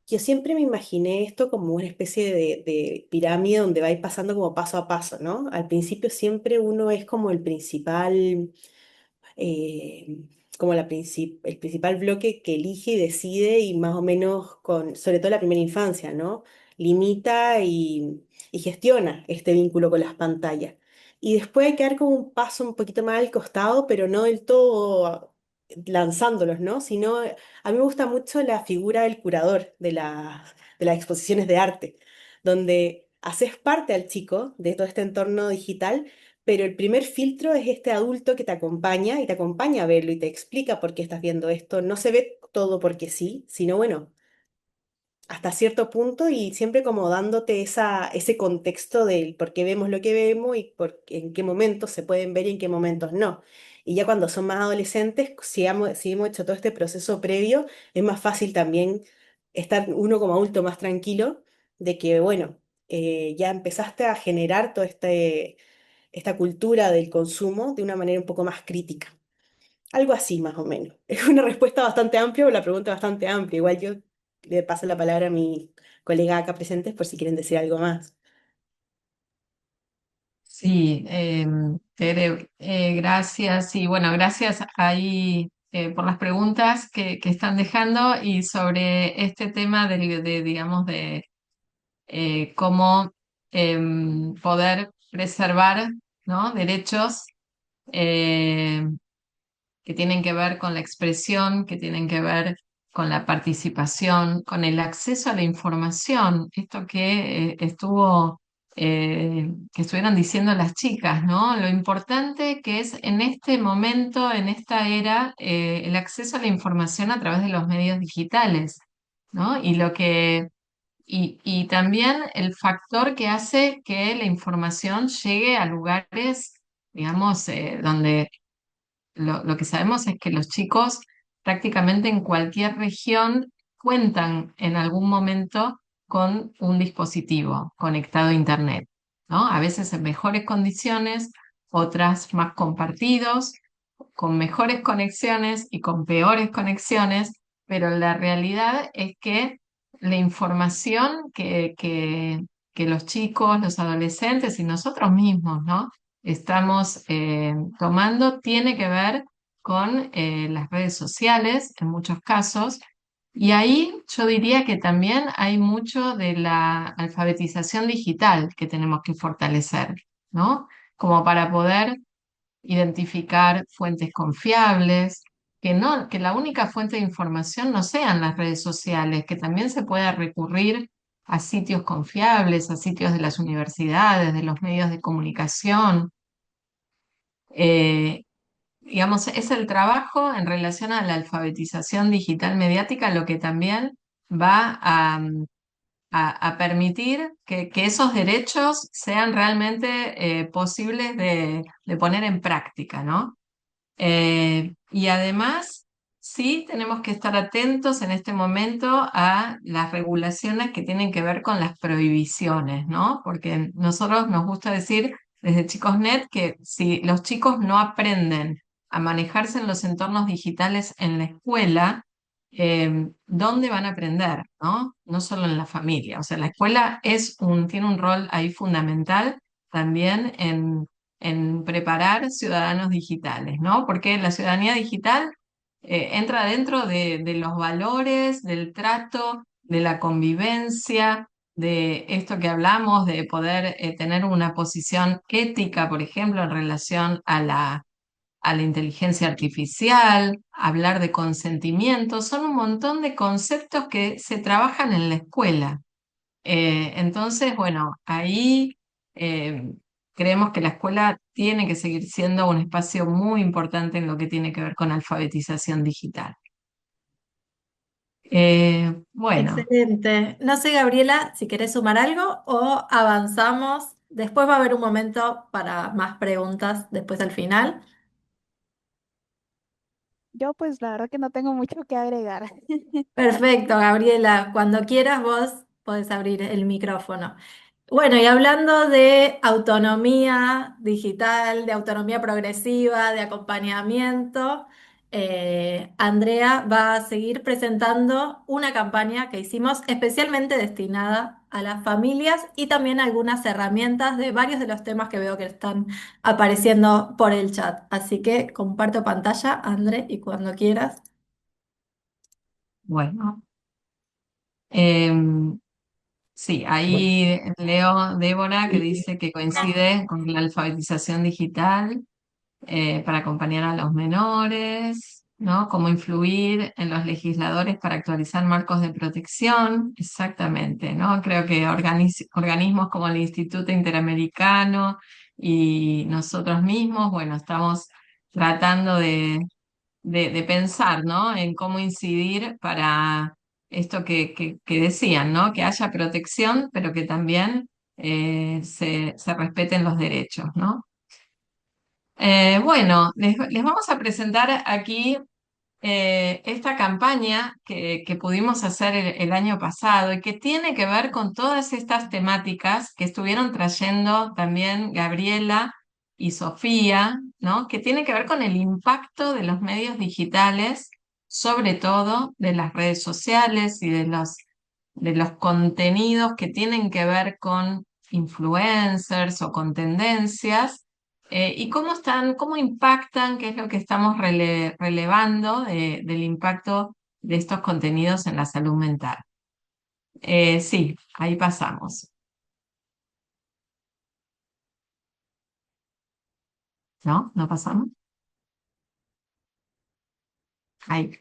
Yo siempre me imaginé esto como una especie de pirámide donde va a ir pasando como paso a paso, ¿no? Al principio siempre uno es como el principal eh, como el principal bloque que elige y decide y más o menos sobre todo la primera infancia, ¿no? Limita y gestiona este vínculo con las pantallas. Y después hay que dar como un paso un poquito más al costado, pero no del todo lanzándolos, ¿no? Sino, a mí me gusta mucho la figura del curador de las exposiciones de arte, donde haces parte al chico de todo este entorno digital, pero el primer filtro es este adulto que te acompaña y te acompaña a verlo y te explica por qué estás viendo esto. No se ve todo porque sí, sino bueno, hasta cierto punto y siempre como dándote ese contexto del por qué vemos lo que vemos y en qué momentos se pueden ver y en qué momentos no. Y ya cuando son más adolescentes, si hemos hecho todo este proceso previo, es más fácil también estar uno como adulto más tranquilo de que, bueno, ya empezaste a generar esta cultura del consumo de una manera un poco más crítica. Algo así, más o menos. Es una respuesta bastante amplia o la pregunta bastante amplia. Igual yo le paso la palabra a mi colega acá presentes por si quieren decir algo más. Sí, Tere, gracias. Y bueno, gracias ahí por las preguntas que están dejando y sobre este tema digamos, de cómo poder preservar, ¿no? Derechos eh, que tienen que ver con la expresión, que tienen que ver con la participación, con el acceso a la información, esto que estuvieron diciendo las chicas, ¿no? Lo importante que es en este momento, en esta era, el acceso a la información a través de los medios digitales, ¿no? Y también el factor que hace que la información llegue a lugares, digamos, donde lo que sabemos es que los chicos prácticamente en cualquier región cuentan en algún momento con un dispositivo conectado a Internet, ¿no? A veces en mejores condiciones, otras más compartidos, con mejores conexiones y con peores conexiones, pero la realidad es que la información que los chicos, los adolescentes y nosotros mismos, ¿no? estamos tomando tiene que ver con las redes sociales en muchos casos. Y ahí yo diría que también hay mucho de la alfabetización digital que tenemos que fortalecer, ¿no? Como para poder identificar fuentes confiables, que la única fuente de información no sean las redes sociales, que también se pueda recurrir a sitios confiables, a sitios de las universidades, de los medios de comunicación. Eh, digamos, es el trabajo en relación a la alfabetización digital mediática lo que también va a permitir que esos derechos sean realmente posibles de poner en práctica, ¿no? Y además, sí tenemos que estar atentos en este momento a las regulaciones que tienen que ver con las prohibiciones, ¿no? Porque nosotros nos gusta decir desde ChicosNet que si los chicos no aprenden a manejarse en los entornos digitales en la escuela, ¿dónde van a aprender, ¿no? No solo en la familia. O sea, la escuela tiene un rol ahí fundamental también en preparar ciudadanos digitales, ¿no? Porque la ciudadanía digital entra dentro de los valores, del trato, de la convivencia, de esto que hablamos, de poder tener una posición ética, por ejemplo, en relación a la inteligencia artificial, hablar de consentimiento, son un montón de conceptos que se trabajan en la escuela. Entonces, bueno, ahí eh, creemos que la escuela tiene que seguir siendo un espacio muy importante en lo que tiene que ver con alfabetización digital. Bueno, Excelente. No sé, Gabriela, si querés sumar algo o avanzamos. Después va a haber un momento para más preguntas después al final. Yo pues la verdad que no tengo mucho que agregar. Perfecto, Gabriela. Cuando quieras vos podés abrir el micrófono. Bueno, y hablando de autonomía digital, de autonomía progresiva, de acompañamiento, Andrea va a seguir presentando una campaña que hicimos especialmente destinada a las familias y también algunas herramientas de varios de los temas que veo que están apareciendo por el chat. Así que comparto pantalla, André, y cuando quieras. bueno. Em, sí, ahí leo Débora que dice que coincide con la alfabetización digital para acompañar a los menores, ¿no? Cómo influir en los legisladores para actualizar marcos de protección, exactamente, ¿no? Creo que organismos como el Instituto Interamericano y nosotros mismos, bueno, estamos tratando de pensar, ¿no? En cómo incidir para esto que decían, ¿no? Que haya protección, pero que también se respeten los derechos, ¿no? Bueno, les vamos a presentar aquí esta campaña que pudimos hacer el año pasado y que tiene que ver con todas estas temáticas que estuvieron trayendo también Gabriela y Sofía, ¿no? Que tiene que ver con el impacto de los medios digitales, sobre todo de las redes sociales y de los contenidos que tienen que ver con influencers o con tendencias y cómo impactan, qué es lo que estamos relevando del impacto de estos contenidos en la salud mental. Sí, ahí pasamos. ¿No? ¿No pasamos? Ahí.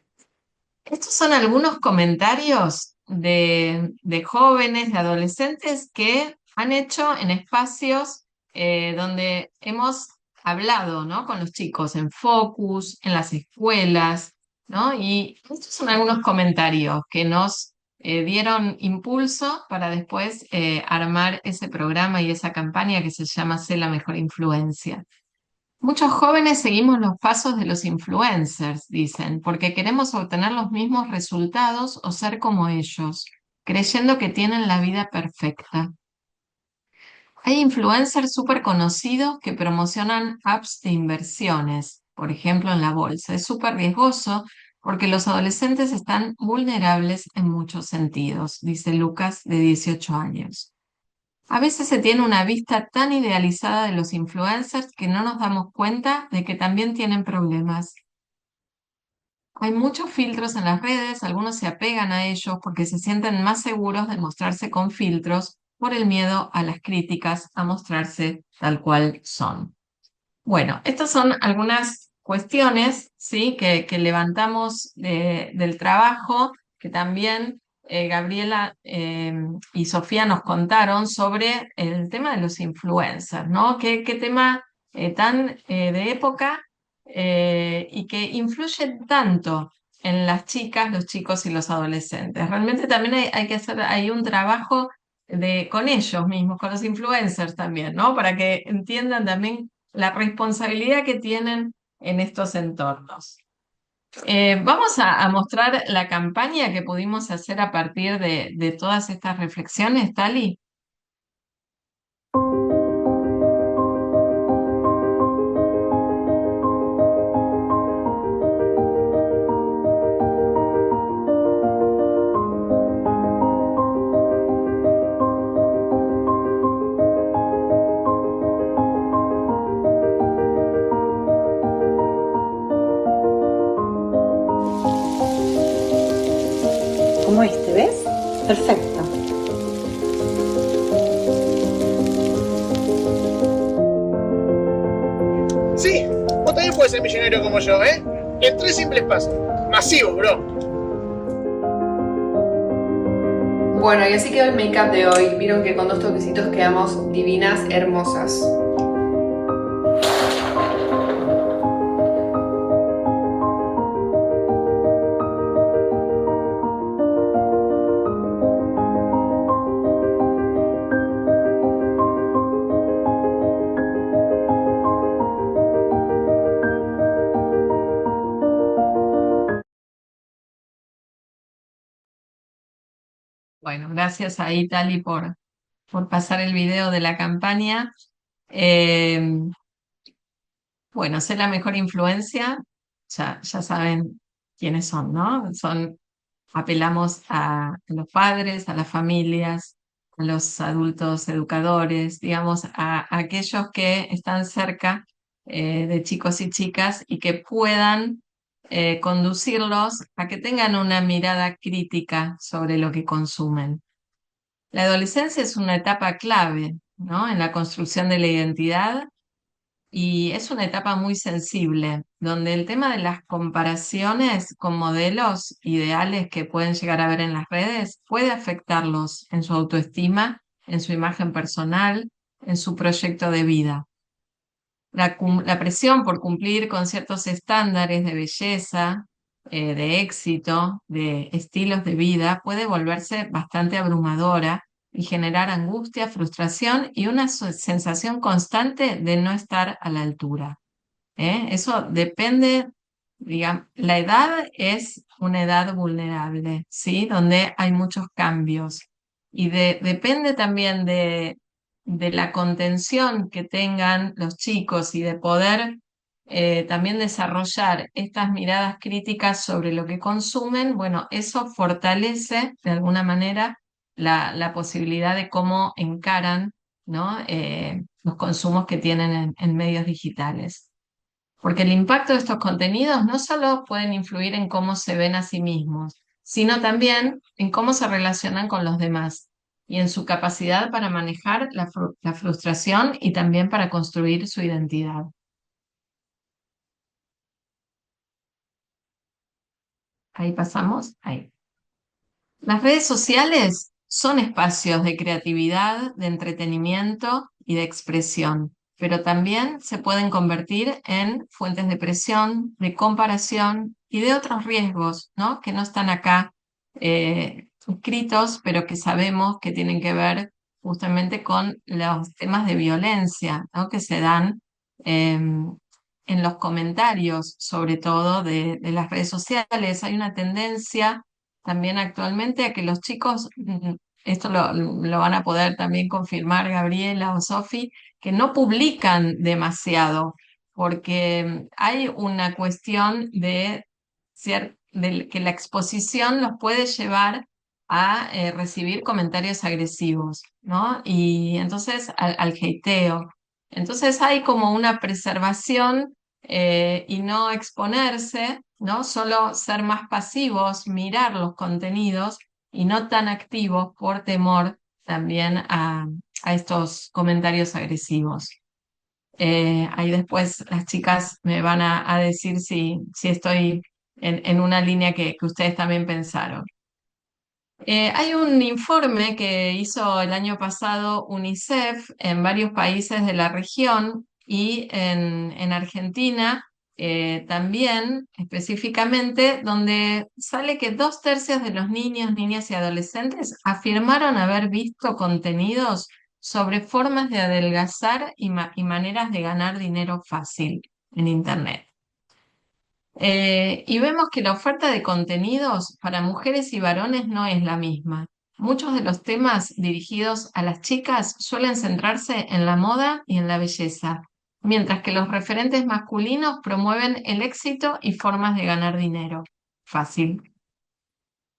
Estos son algunos comentarios de jóvenes, de adolescentes que han hecho en espacios donde hemos hablado, ¿no? Con los chicos, en Focus, en las escuelas, ¿no? Y estos son algunos comentarios que nos dieron impulso para después armar ese programa y esa campaña que se llama Sé la mejor influencia. Muchos jóvenes seguimos los pasos de los influencers, dicen, porque queremos obtener los mismos resultados o ser como ellos, creyendo que tienen la vida perfecta. Hay influencers súper conocidos que promocionan apps de inversiones, por ejemplo en la bolsa. Es súper riesgoso porque los adolescentes están vulnerables en muchos sentidos, dice Lucas, de 18 años. A veces se tiene una vista tan idealizada de los influencers que no nos damos cuenta de que también tienen problemas. Hay muchos filtros en las redes, algunos se apegan a ellos porque se sienten más seguros de mostrarse con filtros por el miedo a las críticas, a mostrarse tal cual son. Bueno, estas son algunas cuestiones, ¿sí? que levantamos del trabajo, que también Gabriela y Sofía nos contaron sobre el tema de los influencers, ¿no? Qué tema tan de época y que influye tanto en las chicas, los chicos y los adolescentes. Realmente también hay que hacer ahí un trabajo con ellos mismos, con los influencers también, ¿no? Para que entiendan también la responsabilidad que tienen en estos entornos. Vamos a mostrar la campaña que pudimos hacer a partir de todas estas reflexiones, Tali. Como este, ¿ves? Perfecto. Sí, vos también puedes ser millonario como yo, ¿eh? En 3 simples pasos. Masivo, bro. Bueno, y así quedó el make-up de hoy. Vieron que con 2 toquecitos quedamos divinas, hermosas. Bueno, gracias ahí, Tali, por pasar el video de la campaña. Eh, bueno, Sé la mejor influencia, ya saben quiénes son, ¿no? Apelamos a los padres, a las familias, a los adultos educadores, digamos, a aquellos que están cerca de chicos y chicas y que puedan conducirlos a que tengan una mirada crítica sobre lo que consumen. La adolescencia es una etapa clave, ¿no? En la construcción de la identidad y es una etapa muy sensible, donde el tema de las comparaciones con modelos ideales que pueden llegar a ver en las redes puede afectarlos en su autoestima, en su imagen personal, en su proyecto de vida. La presión por cumplir con ciertos estándares de belleza, de éxito, de estilos de vida, puede volverse bastante abrumadora y generar angustia, frustración y una sensación constante de no estar a la altura. Eso depende, digamos, la edad es una edad vulnerable, ¿sí? Donde hay muchos cambios y depende también de la contención que tengan los chicos y de poder también desarrollar estas miradas críticas sobre lo que consumen. Bueno, eso fortalece de alguna manera la posibilidad de cómo encaran, ¿no? los consumos que tienen en medios digitales. Porque el impacto de estos contenidos no solo pueden influir en cómo se ven a sí mismos, sino también en cómo se relacionan con los demás y en su capacidad para manejar la frustración y también para construir su identidad. Ahí pasamos, ahí. Las redes sociales son espacios de creatividad, de entretenimiento y de expresión, pero también se pueden convertir en fuentes de presión, de comparación y de otros riesgos, ¿no? Que no están acá escritos, pero que sabemos que tienen que ver justamente con los temas de violencia, ¿no? Que se dan en los comentarios, sobre todo de las redes sociales. Hay una tendencia también actualmente a que los chicos, esto lo van a poder también confirmar Gabriela o Sofi, que no publican demasiado, porque hay una cuestión de que la exposición los puede llevar a recibir comentarios agresivos, ¿no? Y entonces al hateo. Entonces hay como una preservación y no exponerse, ¿no? Solo ser más pasivos, mirar los contenidos y no tan activos por temor también a estos comentarios agresivos. Ahí después las chicas me van a decir si estoy en una línea que ustedes también pensaron. Hay un informe que hizo el año pasado UNICEF en varios países de la región y en Argentina también específicamente, donde sale que 2/3 de los niños, niñas y adolescentes afirmaron haber visto contenidos sobre formas de adelgazar y maneras de ganar dinero fácil en Internet. Y vemos que la oferta de contenidos para mujeres y varones no es la misma. Muchos de los temas dirigidos a las chicas suelen centrarse en la moda y en la belleza, mientras que los referentes masculinos promueven el éxito y formas de ganar dinero. Fácil.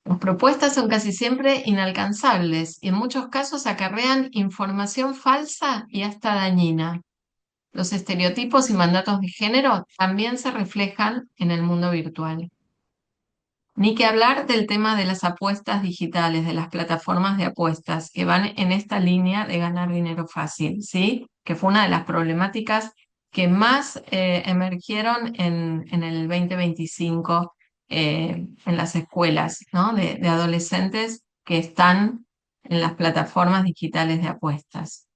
Las propuestas son casi siempre inalcanzables y en muchos casos acarrean información falsa y hasta dañina. Los estereotipos y mandatos de género también se reflejan en el mundo virtual. Ni que hablar del tema de las apuestas digitales, de las plataformas de apuestas que van en esta línea de ganar dinero fácil, ¿sí? Que fue una de las problemáticas que más emergieron en el 2025 en las escuelas, ¿no? De adolescentes que están en las plataformas digitales de apuestas.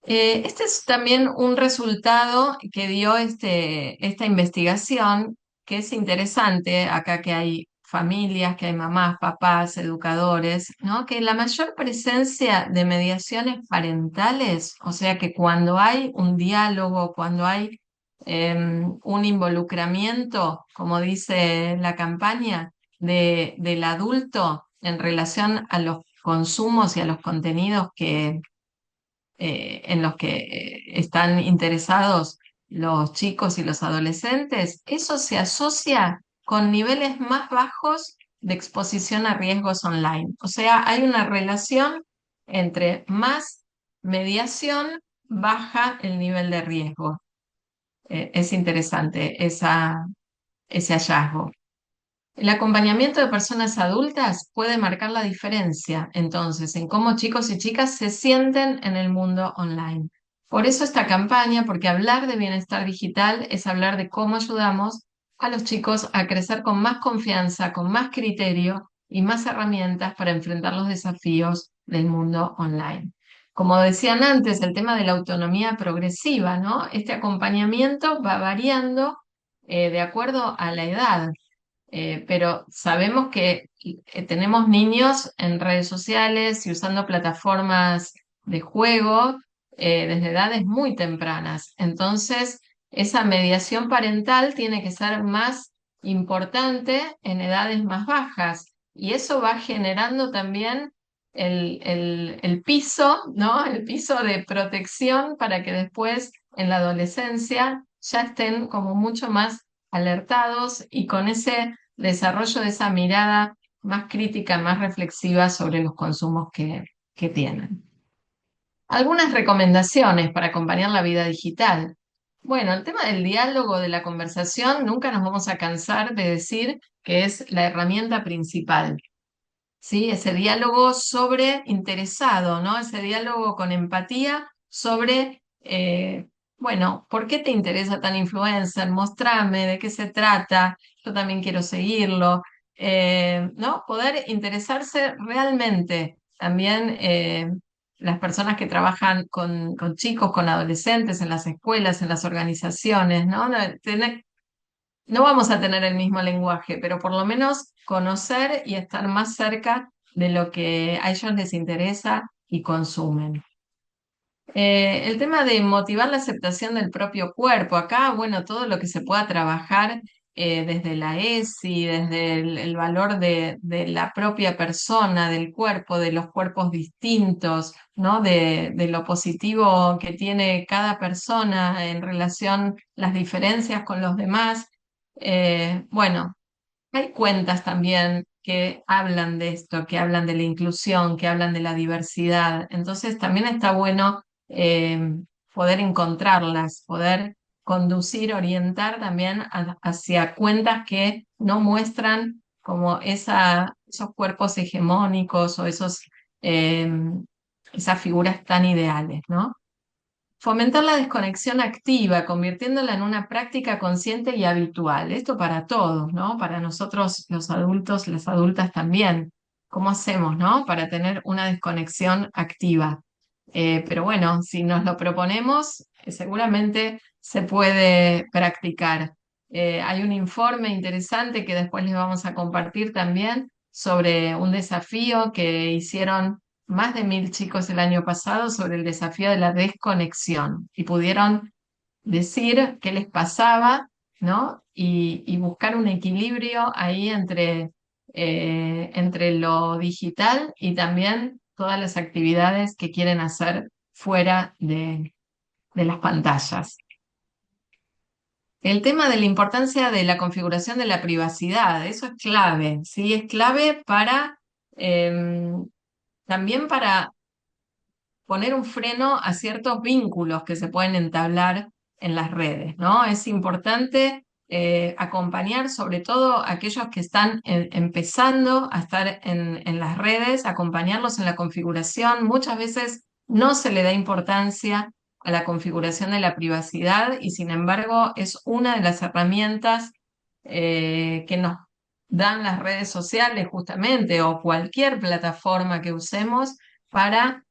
Este es también un resultado que dio esta investigación, que es interesante, acá que hay familias, que hay mamás, papás, educadores, ¿no? Que la mayor presencia de mediaciones parentales, o sea que cuando hay un diálogo, cuando hay un involucramiento, como dice la campaña, del adulto en relación a los consumos y a los contenidos en los que están interesados los chicos y los adolescentes, eso se asocia con niveles más bajos de exposición a riesgos online. O sea, hay una relación entre más mediación, baja el nivel de riesgo. Es interesante ese hallazgo. El acompañamiento de personas adultas puede marcar la diferencia, entonces, en cómo chicos y chicas se sienten en el mundo online. Por eso esta campaña, porque hablar de bienestar digital es hablar de cómo ayudamos a los chicos a crecer con más confianza, con más criterio y más herramientas para enfrentar los desafíos del mundo online. Como decían antes, el tema de la autonomía progresiva, ¿no? Este acompañamiento va variando de acuerdo a la edad. Pero sabemos que tenemos niños en redes sociales y usando plataformas de juego desde edades muy tempranas. Entonces, esa mediación parental tiene que ser más importante en edades más bajas. Y eso va generando también el piso, ¿no? El piso de protección para que después en la adolescencia ya estén como mucho más alertados y con ese desarrollo de esa mirada más crítica, más reflexiva sobre los consumos que tienen. Algunas recomendaciones para acompañar la vida digital. Bueno, el tema del diálogo, de la conversación, nunca nos vamos a cansar de decir que es la herramienta principal. ¿Sí? Ese diálogo sobre interesado, ¿no? Ese diálogo con empatía sobre, bueno, ¿por qué te interesa tan influencer? Mostrame de qué se trata, yo también quiero seguirlo, ¿no? Poder interesarse realmente. También las personas que trabajan con chicos, con adolescentes en las escuelas, en las organizaciones, ¿no? No vamos a tener el mismo lenguaje, pero por lo menos conocer y estar más cerca de lo que a ellos les interesa y consumen. El tema de motivar la aceptación del propio cuerpo. Acá, bueno, todo lo que se pueda trabajar desde la ESI, desde el valor de la propia persona, del cuerpo, de los cuerpos distintos, ¿no? De lo positivo que tiene cada persona en relación las diferencias con los demás. Bueno, hay cuentas también que hablan de esto, que hablan de la inclusión, que hablan de la diversidad. Entonces también está bueno eh, poder encontrarlas, poder conducir, orientar también hacia cuentas que no muestran como esos cuerpos hegemónicos o eh, esas figuras tan ideales, ¿no? Fomentar la desconexión activa, convirtiéndola en una práctica consciente y habitual. Esto para todos, ¿no? Para nosotros los adultos, las adultas también. ¿Cómo hacemos, no? Para tener una desconexión activa. Pero bueno, si nos lo proponemos, seguramente se puede practicar. Hay un informe interesante que después les vamos a compartir también sobre un desafío que hicieron más de 1000 chicos el año pasado sobre el desafío de la desconexión y pudieron decir qué les pasaba, ¿no? Y buscar un equilibrio ahí entre lo digital y también todas las actividades que quieren hacer fuera de las pantallas. El tema de la importancia de la configuración de la privacidad, eso es clave, ¿sí? Es clave em, también para poner un freno a ciertos vínculos que se pueden entablar en las redes, ¿no? Es importante acompañar sobre todo a aquellos que están empezando a estar en las redes, acompañarlos en la configuración. Muchas veces no se le da importancia a la configuración de la privacidad y sin embargo es una de las herramientas que nos dan las redes sociales justamente o cualquier plataforma que usemos para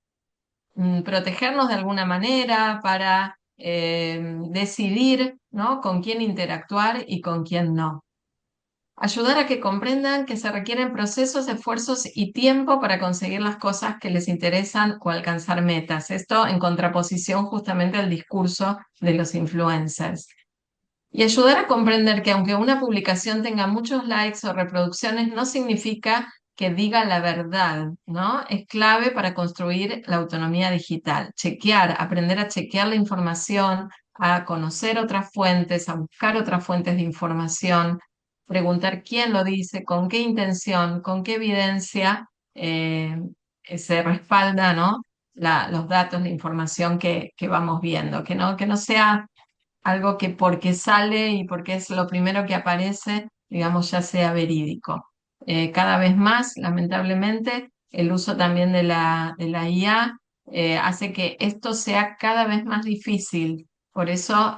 protegernos de alguna manera, para decidir, ¿no? Con quién interactuar y con quién no. Ayudar a que comprendan que se requieren procesos, esfuerzos y tiempo para conseguir las cosas que les interesan o alcanzar metas. Esto en contraposición justamente al discurso de los influencers. Y ayudar a comprender que aunque una publicación tenga muchos likes o reproducciones, no significa que diga la verdad, ¿no? Es clave para construir la autonomía digital. Chequear, aprender a chequear la información, a conocer otras fuentes, a buscar otras fuentes de información, preguntar quién lo dice, con qué intención, con qué evidencia se respalda, ¿no? Los datos, la información que vamos viendo, que no sea algo que porque sale y porque es lo primero que aparece, digamos, ya sea verídico. Cada vez más, lamentablemente, el uso también de la IA hace que esto sea cada vez más difícil. Por eso,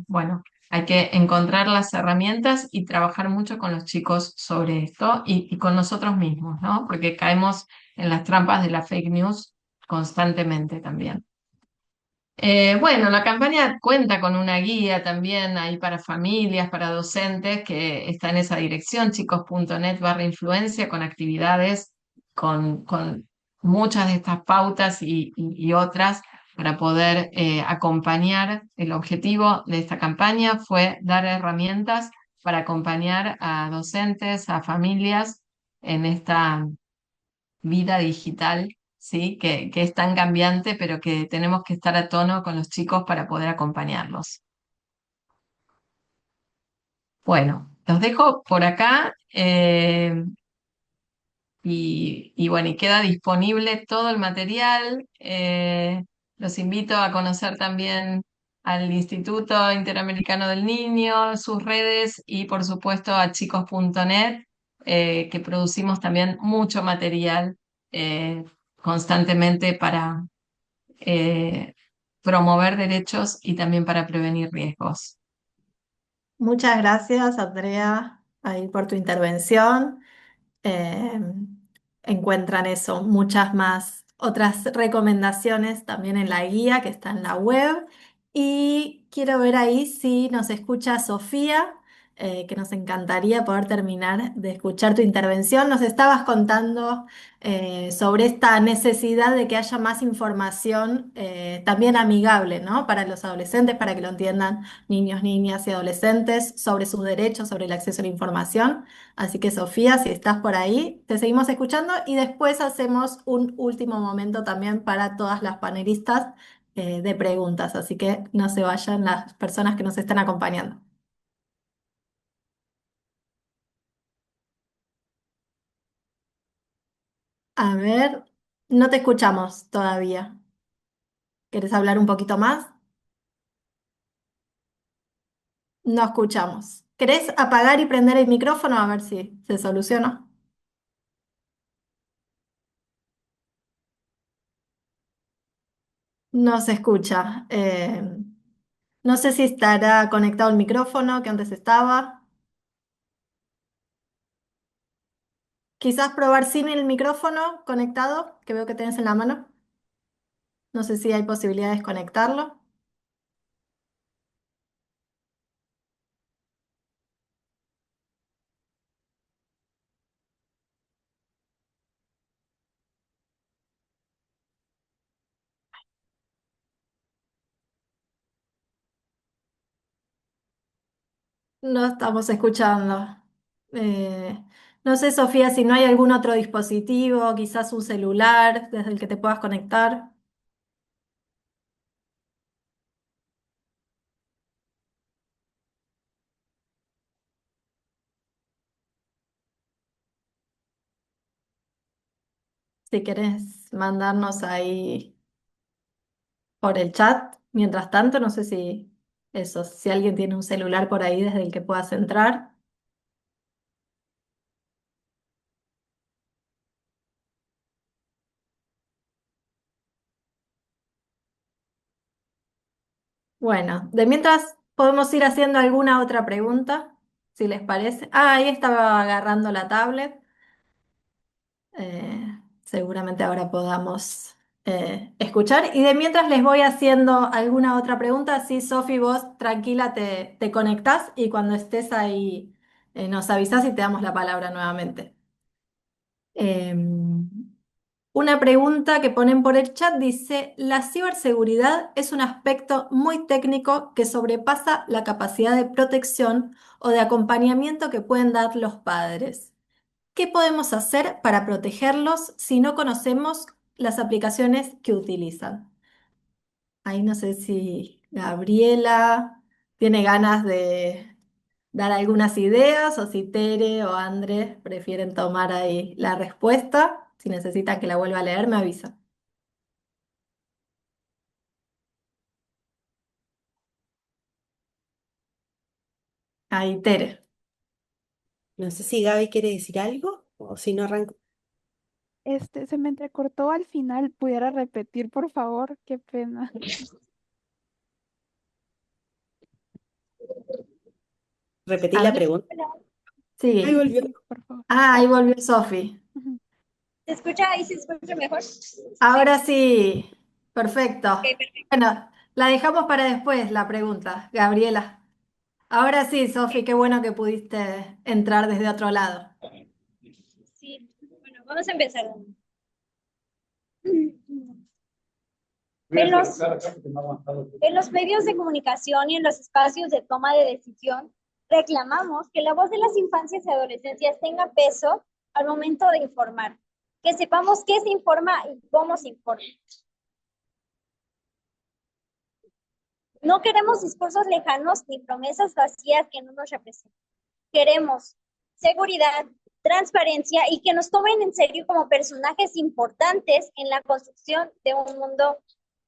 bueno, hay que encontrar las herramientas y trabajar mucho con los chicos sobre esto y con nosotros mismos, ¿no? Porque caemos en las trampas de la fake news constantemente también. Bueno, la campaña cuenta con una guía también ahí para familias, para docentes, que está en esa dirección, chicos.net/influencia, con actividades, con muchas de estas pautas y otras para poder acompañar. El objetivo de esta campaña fue dar herramientas para acompañar a docentes, a familias en esta vida digital, ¿sí? Que es tan cambiante, pero que tenemos que estar a tono con los chicos para poder acompañarlos. Bueno, los dejo por acá. y bueno, y queda disponible todo el material. Los invito a conocer también al Instituto Interamericano del Niño, sus redes y por supuesto a chicos.net, que producimos también mucho material constantemente para eh, promover derechos y también para prevenir riesgos. Muchas gracias, Andrea, ahí por tu intervención. eh, Encuentran eso, muchas más otras recomendaciones también en la guía que está en la web. Y quiero ver ahí si nos escucha Sofía, que nos encantaría poder terminar de escuchar tu intervención. Nos estabas contando sobre esta necesidad de que haya más información también amigable, ¿no? Para los adolescentes, para que lo entiendan niños, niñas y adolescentes sobre sus derechos, sobre el acceso a la información. Así que Sofía, si estás por ahí, te seguimos escuchando y después hacemos un último momento también para todas las panelistas de preguntas. Así que no se vayan las personas que nos están acompañando. A ver, no te escuchamos todavía. ¿Quieres hablar un poquito más? No escuchamos. ¿Querés apagar y prender el micrófono a ver si se soluciona? No se escucha. No sé si estará conectado el micrófono que antes estaba. Quizás probar sin el micrófono conectado, que veo que tienes en la mano. No sé si hay posibilidad de desconectarlo. No estamos escuchando. Eh, no sé, Sofía, si no hay algún otro dispositivo, quizás un celular desde el que te puedas conectar. Si querés mandarnos ahí por el chat. Mientras tanto, no sé si eso, si alguien tiene un celular por ahí desde el que puedas entrar. Bueno, de mientras podemos ir haciendo alguna otra pregunta, si les parece. Ah, ahí estaba agarrando la tablet. Seguramente ahora podamos escuchar. Y de mientras les voy haciendo alguna otra pregunta, sí, Sofi, vos tranquila, te conectás y cuando estés ahí nos avisás y te damos la palabra nuevamente. Em, una pregunta que ponen por el chat dice, la ciberseguridad es un aspecto muy técnico que sobrepasa la capacidad de protección o de acompañamiento que pueden dar los padres. ¿Qué podemos hacer para protegerlos si no conocemos las aplicaciones que utilizan? Ahí no sé si Gabriela tiene ganas de dar algunas ideas o si Tere o Andrés prefieren tomar ahí la respuesta. Si necesitan que la vuelva a leer, me avisan. Ahí, Tere. No sé si Gaby quiere decir algo o si no arranco. Se me entrecortó al final. ¿Pudiera repetir, por favor? Qué pena. Repetir A la ver, pregunta. Ahí sí. volvió. Por favor. Ah, ahí volvió Sofi. Ujú. ¿Se escucha ahí? ¿Se escucha mejor? Ahora sí. Perfecto. Ok, perfecto. Bueno, la dejamos para después, la pregunta, Gabriela. Ahora sí, Sofi, qué bueno que pudiste entrar desde otro lado. Sí, bueno, vamos a empezar. En los medios de comunicación y en los espacios de toma de decisión, reclamamos que la voz de las infancias y adolescencias tenga peso al momento de informar, que sepamos qué se informa y cómo se informa. No queremos discursos lejanos ni promesas vacías que no nos representen. Queremos seguridad, transparencia y que nos tomen en serio como personajes importantes en la construcción de un mundo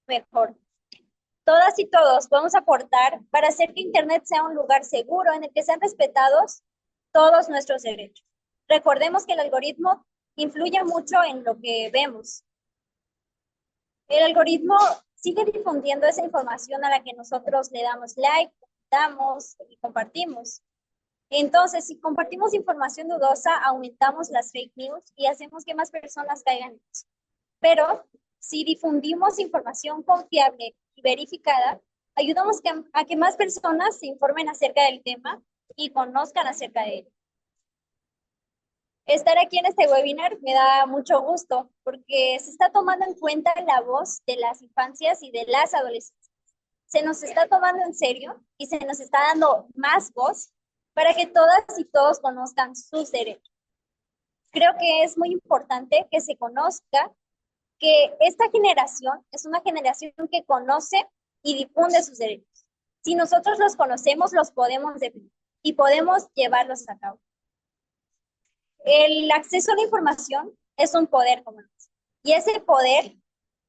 mejor. Todas y todos podemos aportar para hacer que Internet sea un lugar seguro en el que sean respetados todos nuestros derechos. Recordemos que el algoritmo influye mucho en lo que vemos. El algoritmo sigue difundiendo esa información a la que nosotros le damos like, damos y compartimos. Entonces, si compartimos información dudosa, aumentamos las fake news y hacemos que más personas caigan en eso. Pero si difundimos información confiable y verificada, ayudamos a que más personas se informen acerca del tema y conozcan acerca de él. Estar aquí en este webinar me da mucho gusto porque se está tomando en cuenta la voz de las infancias y de las adolescentes. Se nos está tomando en serio y se nos está dando más voz para que todas y todos conozcan sus derechos. Creo que es muy importante que se conozca que esta generación es una generación que conoce y difunde sus derechos. Si nosotros los conocemos, los podemos defender y podemos llevarlos a cabo. El acceso a la información es un poder, como dice, y ese poder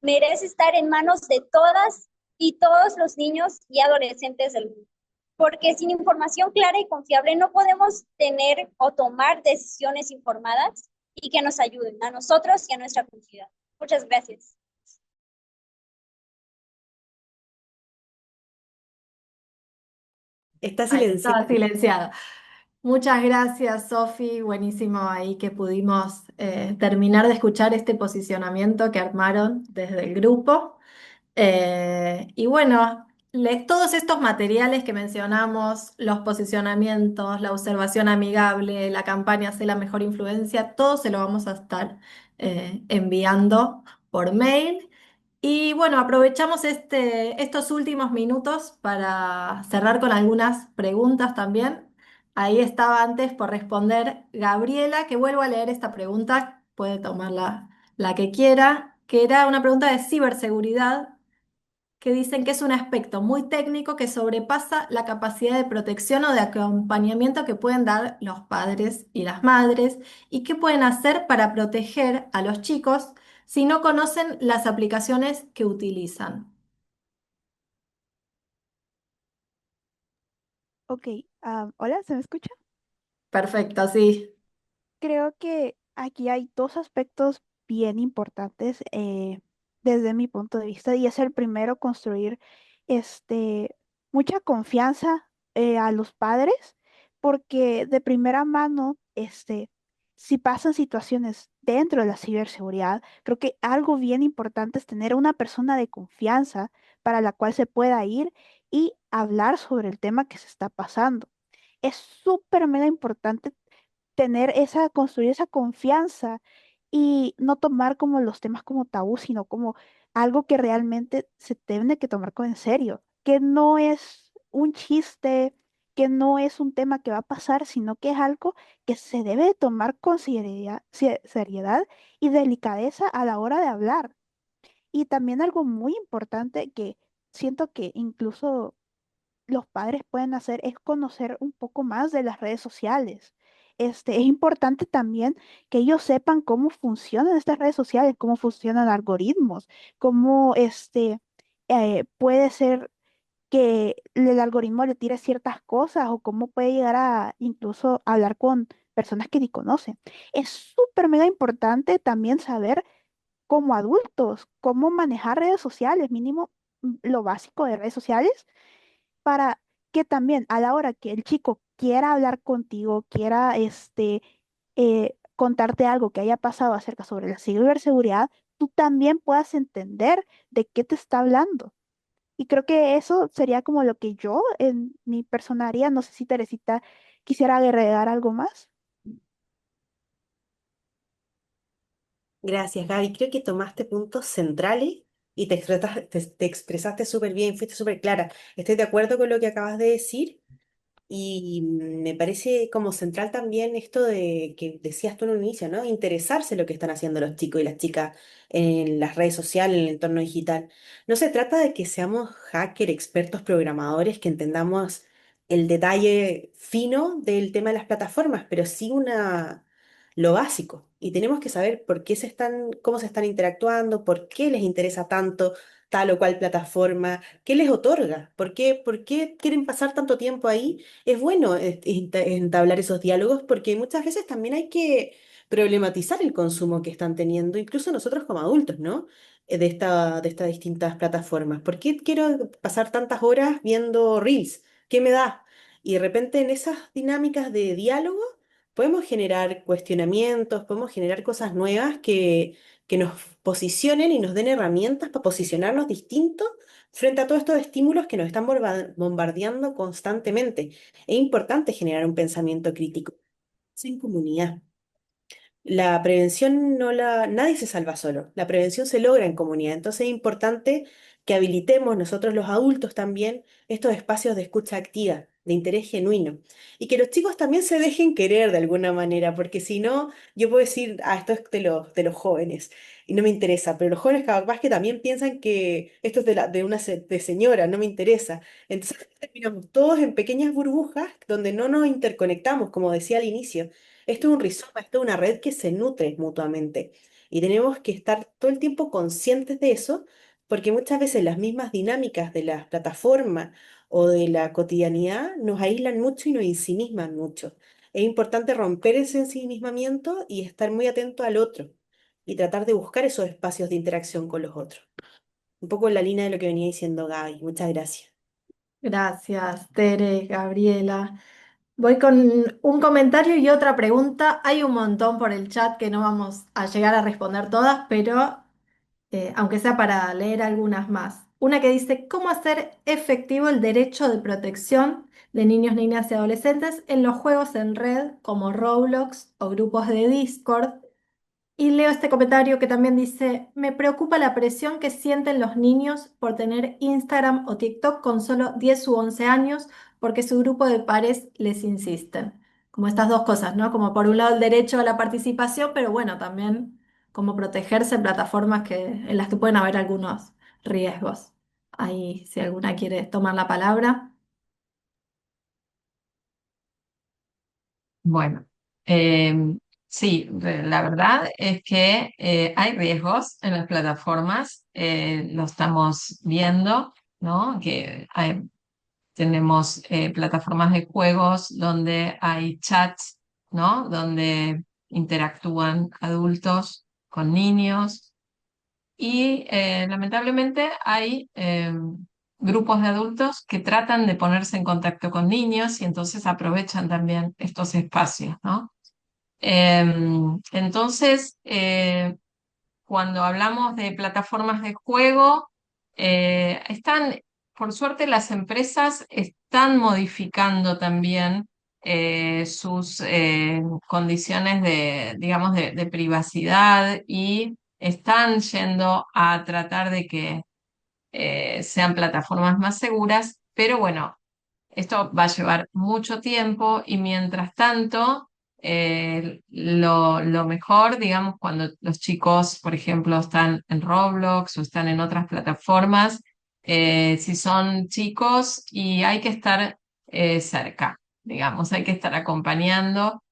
merece estar en manos de todas y todos los niños y adolescentes del mundo. Porque sin información clara y confiable no podemos tener o tomar decisiones informadas y que nos ayuden a nosotros y a nuestra comunidad. Muchas gracias. Está Ahí estaba silenciado. silenciado. Muchas gracias, Sofi. Buenísimo ahí que pudimos terminar de escuchar este posicionamiento que armaron desde el grupo. Y bueno, todos estos materiales que mencionamos, los posicionamientos, la observación amigable, la campaña Sé la mejor influencia, todo se lo vamos a estar enviando por mail. Y bueno, aprovechamos estos últimos minutos para cerrar con algunas preguntas también. Ahí estaba antes por responder Gabriela, que vuelvo a leer esta pregunta, puede tomarla la que quiera, que era una pregunta de ciberseguridad que dicen que es un aspecto muy técnico que sobrepasa la capacidad de protección o de acompañamiento que pueden dar los padres y las madres y qué pueden hacer para proteger a los chicos si no conocen las aplicaciones que utilizan. Ok, hola, ¿se me escucha? Perfecto, sí. Creo que aquí hay dos aspectos bien importantes desde mi punto de vista y es el primero, construir este, mucha confianza a los padres porque de primera mano, si pasan situaciones dentro de la ciberseguridad, creo que algo bien importante es tener una persona de confianza para la cual se pueda ir y hablar sobre el tema que se está pasando. Es súper mega importante construir esa confianza y no tomar como los temas como tabú, sino como algo que realmente se tiene que tomar con en serio, que no es un chiste, que no es un tema que va a pasar, sino que es algo que se debe de tomar con seriedad y delicadeza a la hora de hablar. Y también algo muy importante que siento que incluso los padres pueden hacer es conocer un poco más de las redes sociales. Es importante también que ellos sepan cómo funcionan estas redes sociales, cómo funcionan algoritmos, cómo puede ser que el algoritmo le tire ciertas cosas o cómo puede llegar a incluso hablar con personas que ni conocen. Es súper mega importante también saber como adultos cómo manejar redes sociales, mínimo lo básico de redes sociales para que también a la hora que el chico quiera hablar contigo, quiera contarte algo que haya pasado acerca sobre la ciberseguridad, tú también puedas entender de qué te está hablando. Y creo que eso sería como lo que yo en mi persona haría. No sé si Teresita quisiera agregar algo más. Gracias, Gaby. Creo que tomaste puntos centrales y te expresaste súper bien, fuiste súper clara. Estoy de acuerdo con lo que acabas de decir. Y me parece como central también esto de que decías tú en un inicio, ¿no? Interesarse en lo que están haciendo los chicos y las chicas en las redes sociales, en el entorno digital. No se trata de que seamos hacker, expertos programadores, que entendamos el detalle fino del tema de las plataformas, pero sí lo básico. Y tenemos que saber por qué cómo se están interactuando, por qué les interesa tanto tal o cual plataforma, qué les otorga, por qué quieren pasar tanto tiempo ahí. Es bueno entablar esos diálogos porque muchas veces también hay que problematizar el consumo que están teniendo, incluso nosotros como adultos, ¿no? De estas distintas plataformas. ¿Por qué quiero pasar tantas horas viendo Reels? ¿Qué me da? Y de repente en esas dinámicas de diálogo podemos generar cuestionamientos, podemos generar cosas nuevas que nos posicionen y nos den herramientas para posicionarnos distintos frente a todos estos estímulos que nos están bombardeando constantemente. Es importante generar un pensamiento crítico. Sin comunidad. La prevención nadie se salva solo. La prevención se logra en comunidad. Entonces es importante que habilitemos nosotros los adultos también estos espacios de escucha activa, de interés genuino. Y que los chicos también se dejen querer de alguna manera, porque si no, yo puedo decir, esto es de los jóvenes y no me interesa, pero los jóvenes capaz que también piensan que esto es de señora, no me interesa. Entonces terminamos todos en pequeñas burbujas donde no nos interconectamos, como decía al inicio. Esto es un rizoma, esto es una red que se nutre mutuamente y tenemos que estar todo el tiempo conscientes de eso porque muchas veces las mismas dinámicas de las plataformas o de la cotidianidad nos aíslan mucho y nos ensimisman mucho. Es importante romper ese ensimismamiento y estar muy atento al otro y tratar de buscar esos espacios de interacción con los otros. Un poco en la línea de lo que venía diciendo Gaby. Muchas gracias. Gracias, Tere, Gabriela. Voy con un comentario y otra pregunta. Hay un montón por el chat que no vamos a llegar a responder todas, pero aunque sea para leer algunas más. Una que dice, ¿cómo hacer efectivo el derecho de protección de niños, niñas y adolescentes en los juegos en red como Roblox o grupos de Discord? Y leo este comentario que también dice, me preocupa la presión que sienten los niños por tener Instagram o TikTok con solo 10 u 11 años porque su grupo de pares les insisten. Como estas dos cosas, ¿no? Como por un lado el derecho a la participación, pero bueno, también como protegerse en plataformas en las que pueden haber algunos riesgos. Ahí, si alguna quiere tomar la palabra. Bueno, sí, la verdad es que hay riesgos en las plataformas, lo estamos viendo, ¿no? Tenemos plataformas de juegos donde hay chats, ¿no? Donde interactúan adultos con niños y lamentablemente hay grupos de adultos que tratan de ponerse en contacto con niños y entonces aprovechan también estos espacios, ¿no? Entonces, cuando hablamos de plataformas de juego, por suerte las empresas están modificando también sus condiciones digamos, de privacidad y están yendo a tratar de que sean plataformas más seguras, pero bueno, esto va a llevar mucho tiempo y mientras tanto, lo mejor, digamos, cuando los chicos, por ejemplo, están en Roblox o están en otras plataformas, si son chicos y hay que estar cerca, digamos, hay que estar acompañando.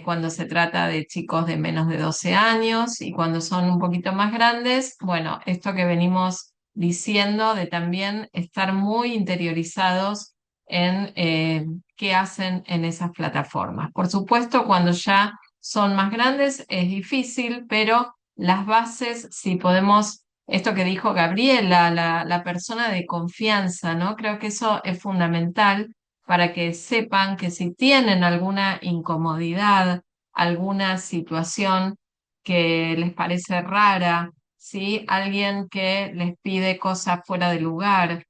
Cuando se trata de chicos de menos de 12 años y cuando son un poquito más grandes, bueno, esto que venimos diciendo de también estar muy interiorizados en qué hacen en esas plataformas. Por supuesto, cuando ya son más grandes es difícil, pero las bases, si podemos, esto que dijo Gabriela, la persona de confianza, ¿no? Creo que eso es fundamental para que sepan que si tienen alguna incomodidad, alguna situación que les parece rara, ¿sí? Alguien que les pide cosas fuera de lugar,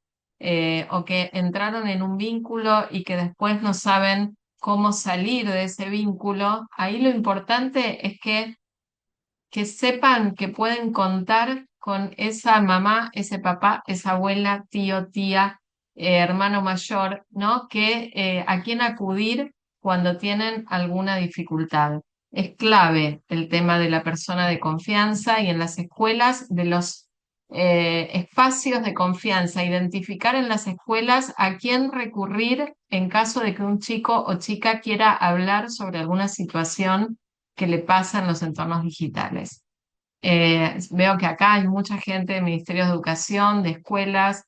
o que entraron en un vínculo y que después no saben cómo salir de ese vínculo, ahí lo importante es que sepan que pueden contar con esa mamá, ese papá, esa abuela, tío, tía, hermano mayor, ¿no? A quién acudir cuando tienen alguna dificultad. Es clave el tema de la persona de confianza y en las escuelas de los espacios de confianza, identificar en las escuelas a quién recurrir en caso de que un chico o chica quiera hablar sobre alguna situación que le pasa en los entornos digitales. Veo que acá hay mucha gente de ministerios de educación, de escuelas,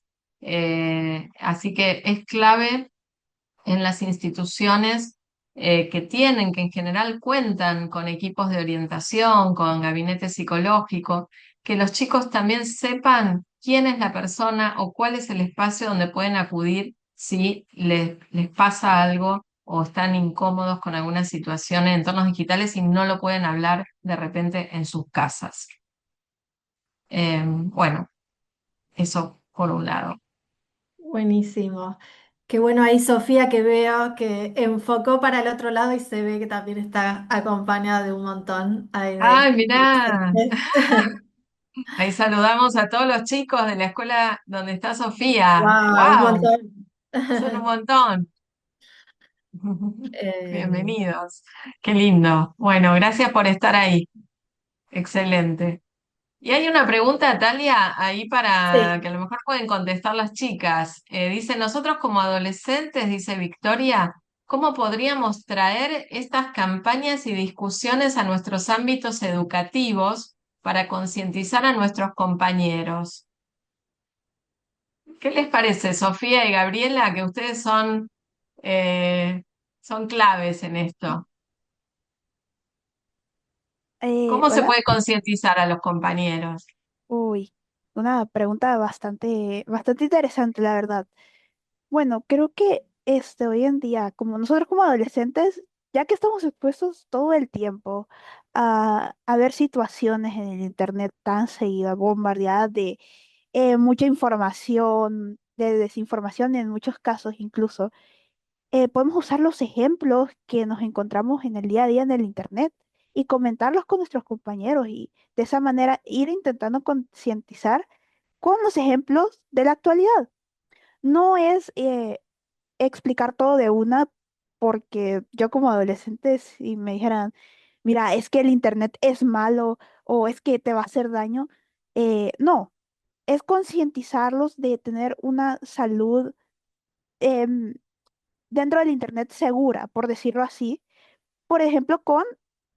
así que es clave en las instituciones que en general cuentan con equipos de orientación, con gabinete psicológico, que los chicos también sepan quién es la persona o cuál es el espacio donde pueden acudir si les pasa algo o están incómodos con alguna situación en entornos digitales y no lo pueden hablar de repente en sus casas. Bueno, eso por un lado. Buenísimo. Qué bueno ahí, Sofía, que veo que enfocó para el otro lado y se ve que también está acompañada de un montón ahí Ay, de mirá, docentes. ahí saludamos a todos los chicos de la escuela donde está Sofía. Wow, un ¡Wow! montón. Son un montón. Eh, Bienvenidos. Qué lindo. Bueno, gracias por estar ahí. Excelente. Y hay una pregunta, Talia, ahí para sí, que a lo mejor pueden contestar las chicas. Dice, nosotros como adolescentes, dice Victoria, ¿cómo podríamos traer estas campañas y discusiones a nuestros ámbitos educativos para concientizar a nuestros compañeros? ¿Qué les parece, Sofía y Gabriela, que ustedes eh, son claves en esto? ¿Cómo se Hola. puede concientizar a los compañeros? Uy, una pregunta bastante interesante, la verdad. Bueno, creo que hoy en día, como nosotros como adolescentes, ya que estamos expuestos todo el tiempo a ver situaciones en el internet tan seguidas, bombardeadas de mucha información, de desinformación en muchos casos incluso, podemos usar los ejemplos que nos encontramos en el día a día en el internet y comentarlos con nuestros compañeros y de esa manera ir intentando concientizar con los ejemplos de la actualidad. No es explicar todo de una, porque yo como adolescente, si me dijeran, mira, es que el internet es malo o es que te va a hacer daño, no, es concientizarlos de tener una salud em, dentro del internet segura, por decirlo así. Por ejemplo, con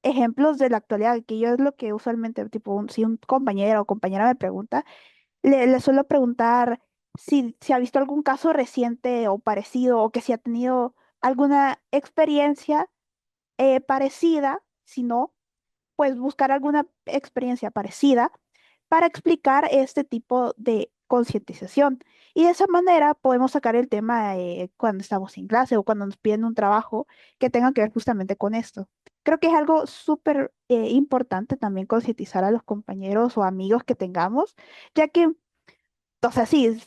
ejemplos de la actualidad, que yo es lo que usualmente, tipo, si un compañero o compañera me pregunta, le suelo preguntar si ha visto algún caso reciente o parecido o que si ha tenido alguna experiencia parecida, si no, pues buscar alguna experiencia parecida para explicar este tipo de concientización. Y de esa manera podemos sacar el tema cuando estamos en clase o cuando nos piden un trabajo que tenga que ver justamente con esto. Creo que es algo súper importante también concientizar a los compañeros o amigos que tengamos, ya que, o sea, sí,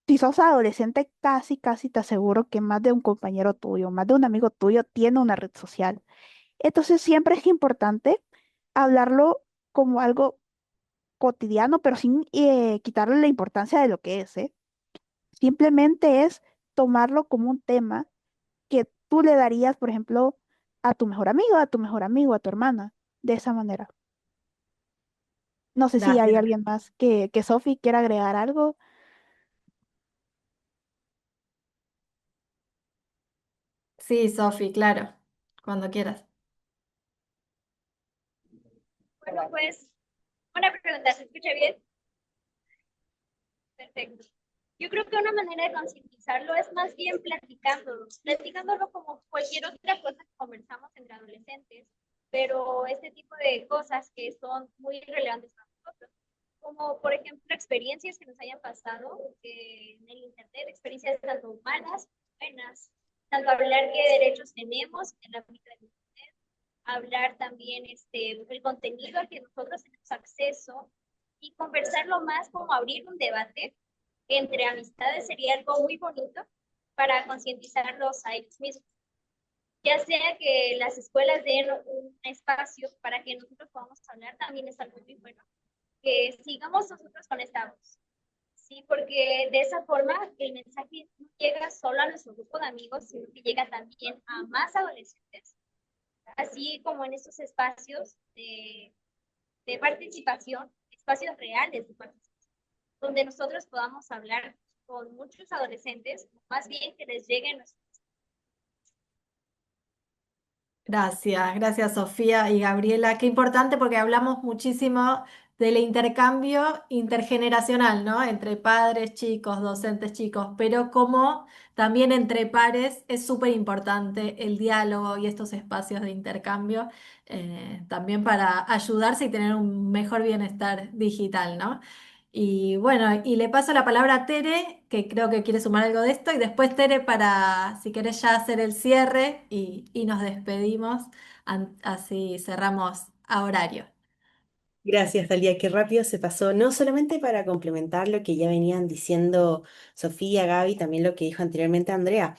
si sos adolescente, casi te aseguro que más de un compañero tuyo, más de un amigo tuyo tiene una red social. Entonces siempre es importante hablarlo como algo cotidiano, pero sin quitarle la importancia de lo que es, ¿eh? Simplemente es tomarlo como un tema que tú le darías, por ejemplo, a tu mejor amigo, a tu mejor amigo, a tu hermana, de esa manera. No sé si hay gracias. alguien más que Sophie quiera agregar algo. Sí, Sofi, claro, cuando quieras. Bueno, pues, una pregunta, ¿se escucha bien? Perfecto. Yo creo que una manera de concientizarlo es más bien platicándolo como cualquier otra cosa que conversamos entre adolescentes, pero este tipo de cosas que son muy relevantes para nosotros, como por ejemplo experiencias que nos hayan pasado en el internet, experiencias tanto malas, buenas, tanto hablar qué derechos tenemos en la vida del internet, hablar también el contenido al que nosotros tenemos acceso y conversarlo más como abrir un debate entre amistades sería algo muy bonito para concientizarlos a ellos mismos. Ya sea que las escuelas den un espacio para que nosotros podamos hablar, también es algo muy bueno. Que sigamos nosotros con esta voz. Sí, porque de esa forma el mensaje no llega solo a nuestro grupo de amigos, sino que llega también a más adolescentes. Así como en estos espacios de participación, espacios reales de participación, donde nosotros podamos hablar con muchos adolescentes, más bien que les lleguen nuestros. Gracias Sofía y Gabriela. Qué importante porque hablamos muchísimo del intercambio intergeneracional, ¿no? Entre padres chicos, docentes chicos, pero como también entre pares es súper importante el diálogo y estos espacios de intercambio, también para ayudarse y tener un mejor bienestar digital, ¿no? Y bueno, y le paso la palabra a Tere, que creo que quiere sumar algo de esto, y después Tere para, si querés ya hacer el cierre y nos despedimos, así cerramos a horario. Gracias, Dalia, qué rápido se pasó. No solamente para complementar lo que ya venían diciendo Sofía, Gaby, también lo que dijo anteriormente Andrea.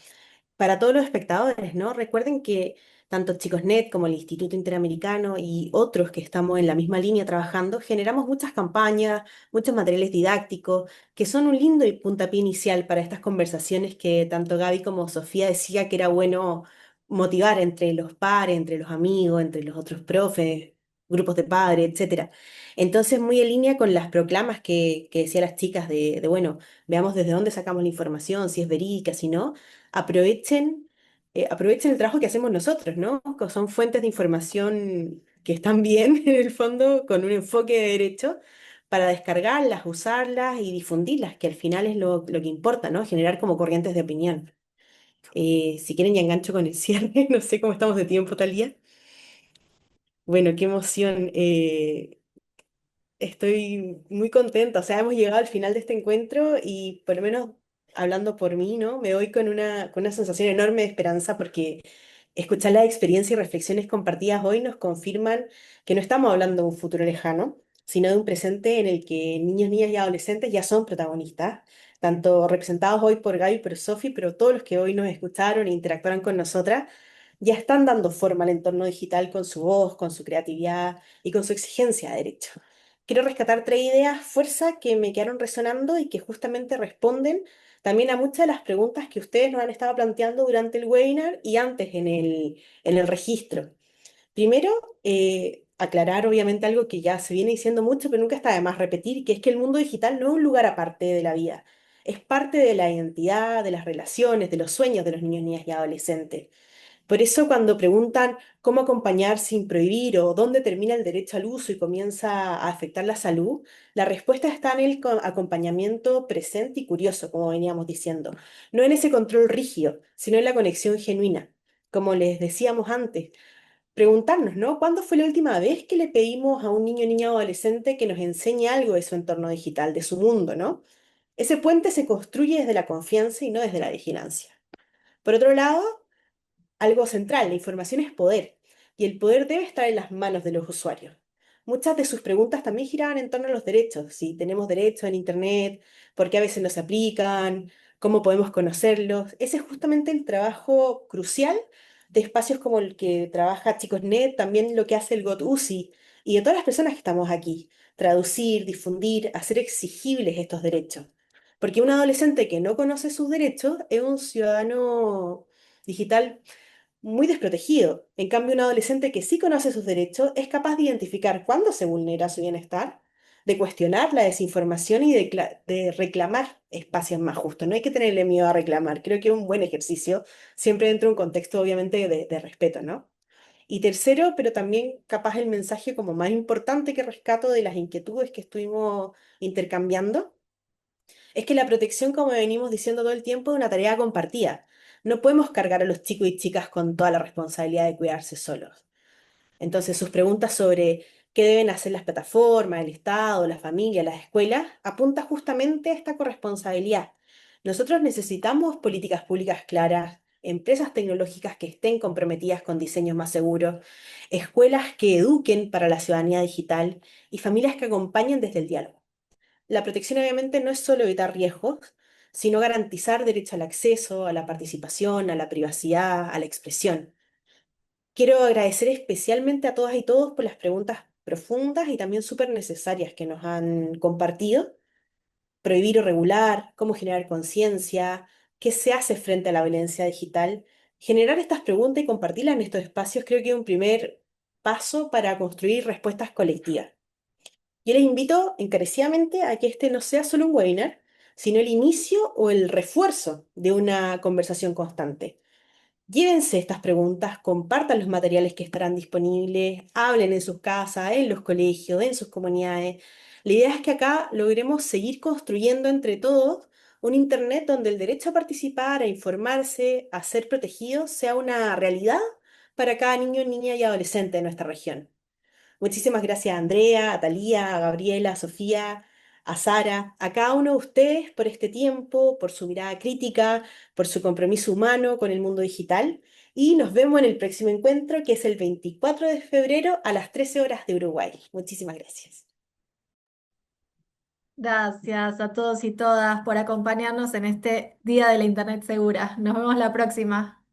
Para todos los espectadores, ¿no? Recuerden que tanto Chicosnet como el Instituto Interamericano y otros que estamos en la misma línea trabajando, generamos muchas campañas, muchos materiales didácticos, que son un lindo puntapié inicial para estas conversaciones que tanto Gaby como Sofía decía que era bueno motivar entre los pares, entre los amigos, entre los otros profes, grupos de padres, etcétera. Entonces, muy en línea con las proclamas que decían las chicas bueno, veamos desde dónde sacamos la información, si es verídica, si no aprovechen, aprovechen el trabajo que hacemos nosotros, ¿no? Que son fuentes de información que están bien, en el fondo, con un enfoque de derecho, para descargarlas, usarlas y difundirlas, que al final es lo que importa, ¿no? Generar como corrientes de opinión. Si quieren, ya engancho con el cierre, no sé cómo estamos de tiempo, Talía. Bueno, qué emoción. Estoy muy contenta, o sea, hemos llegado al final de este encuentro y por lo menos hablando por mí, ¿no? Me voy con una sensación enorme de esperanza porque escuchar la experiencia y reflexiones compartidas hoy nos confirman que no estamos hablando de un futuro lejano, sino de un presente en el que niños, niñas y adolescentes ya son protagonistas, tanto representados hoy por Gaby, por Sofi, pero todos los que hoy nos escucharon e interactuaron con nosotras, ya están dando forma al entorno digital con su voz, con su creatividad y con su exigencia de derecho. Quiero rescatar tres ideas fuerza que me quedaron resonando y que justamente responden también a muchas de las preguntas que ustedes nos han estado planteando durante el webinar y antes en el registro. Primero, aclarar obviamente algo que ya se viene diciendo mucho, pero nunca está de más repetir, que es que el mundo digital no es un lugar aparte de la vida. Es parte de la identidad, de las relaciones, de los sueños de los niños, niñas y adolescentes. Por eso cuando preguntan cómo acompañar sin prohibir o dónde termina el derecho al uso y comienza a afectar la salud, la respuesta está en el acompañamiento presente y curioso, como veníamos diciendo. No en ese control rígido, sino en la conexión genuina. Como les decíamos antes, preguntarnos, ¿no? ¿Cuándo fue la última vez que le pedimos a un niño, niña o adolescente que nos enseñe algo de su entorno digital, de su mundo, ¿no? Ese puente se construye desde la confianza y no desde la vigilancia. Por otro lado, algo central, la información es poder, y el poder debe estar en las manos de los usuarios. Muchas de sus preguntas también giraban en torno a los derechos, si tenemos derechos en Internet, por qué a veces no se aplican, cómo podemos conocerlos. Ese es justamente el trabajo crucial de espacios como el que trabaja ChicosNet, también lo que hace el GOT-UCI y de todas las personas que estamos aquí, traducir, difundir, hacer exigibles estos derechos. Porque un adolescente que no conoce sus derechos es un ciudadano digital muy desprotegido. En cambio, un adolescente que sí conoce sus derechos es capaz de identificar cuándo se vulnera su bienestar, de cuestionar la desinformación y de reclamar espacios más justos. No hay que tenerle miedo a reclamar. Creo que es un buen ejercicio, siempre dentro de un contexto, obviamente, de respeto, ¿no? Y tercero, pero también capaz el mensaje como más importante que rescato de las inquietudes que estuvimos intercambiando es que la protección, como venimos diciendo todo el tiempo, es una tarea compartida. No podemos cargar a los chicos y chicas con toda la responsabilidad de cuidarse solos. Entonces, sus preguntas sobre qué deben hacer las plataformas, el Estado, la familia, las escuelas, apunta justamente a esta corresponsabilidad. Nosotros necesitamos políticas públicas claras, empresas tecnológicas que estén comprometidas con diseños más seguros, escuelas que eduquen para la ciudadanía digital y familias que acompañen desde el diálogo. La protección obviamente no es solo evitar riesgos, sino garantizar derecho al acceso, a la participación, a la privacidad, a la expresión. Quiero agradecer especialmente a todas y todos por las preguntas profundas y también súper necesarias que nos han compartido. Prohibir o regular, cómo generar conciencia, qué se hace frente a la violencia digital. Generar estas preguntas y compartirlas en estos espacios creo que es un primer paso para construir respuestas colectivas. Yo les invito encarecidamente a que este no sea solo un webinar, sino el inicio o el refuerzo de una conversación constante. Llévense estas preguntas, compartan los materiales que estarán disponibles, hablen en sus casas, en los colegios, en sus comunidades. La idea es que acá logremos seguir construyendo entre todos un Internet donde el derecho a participar, a informarse, a ser protegidos sea una realidad para cada niño, niña y adolescente de nuestra región. Muchísimas gracias a Andrea, a Talía, a Gabriela, a Sofía, a Sara, a cada uno de ustedes por este tiempo, por su mirada crítica, por su compromiso humano con el mundo digital. Y nos vemos en el próximo encuentro, que es el 24 de febrero a las 13 horas de Uruguay. Muchísimas gracias. Gracias a todos y todas por acompañarnos en este Día de la Internet Segura. Nos vemos la próxima.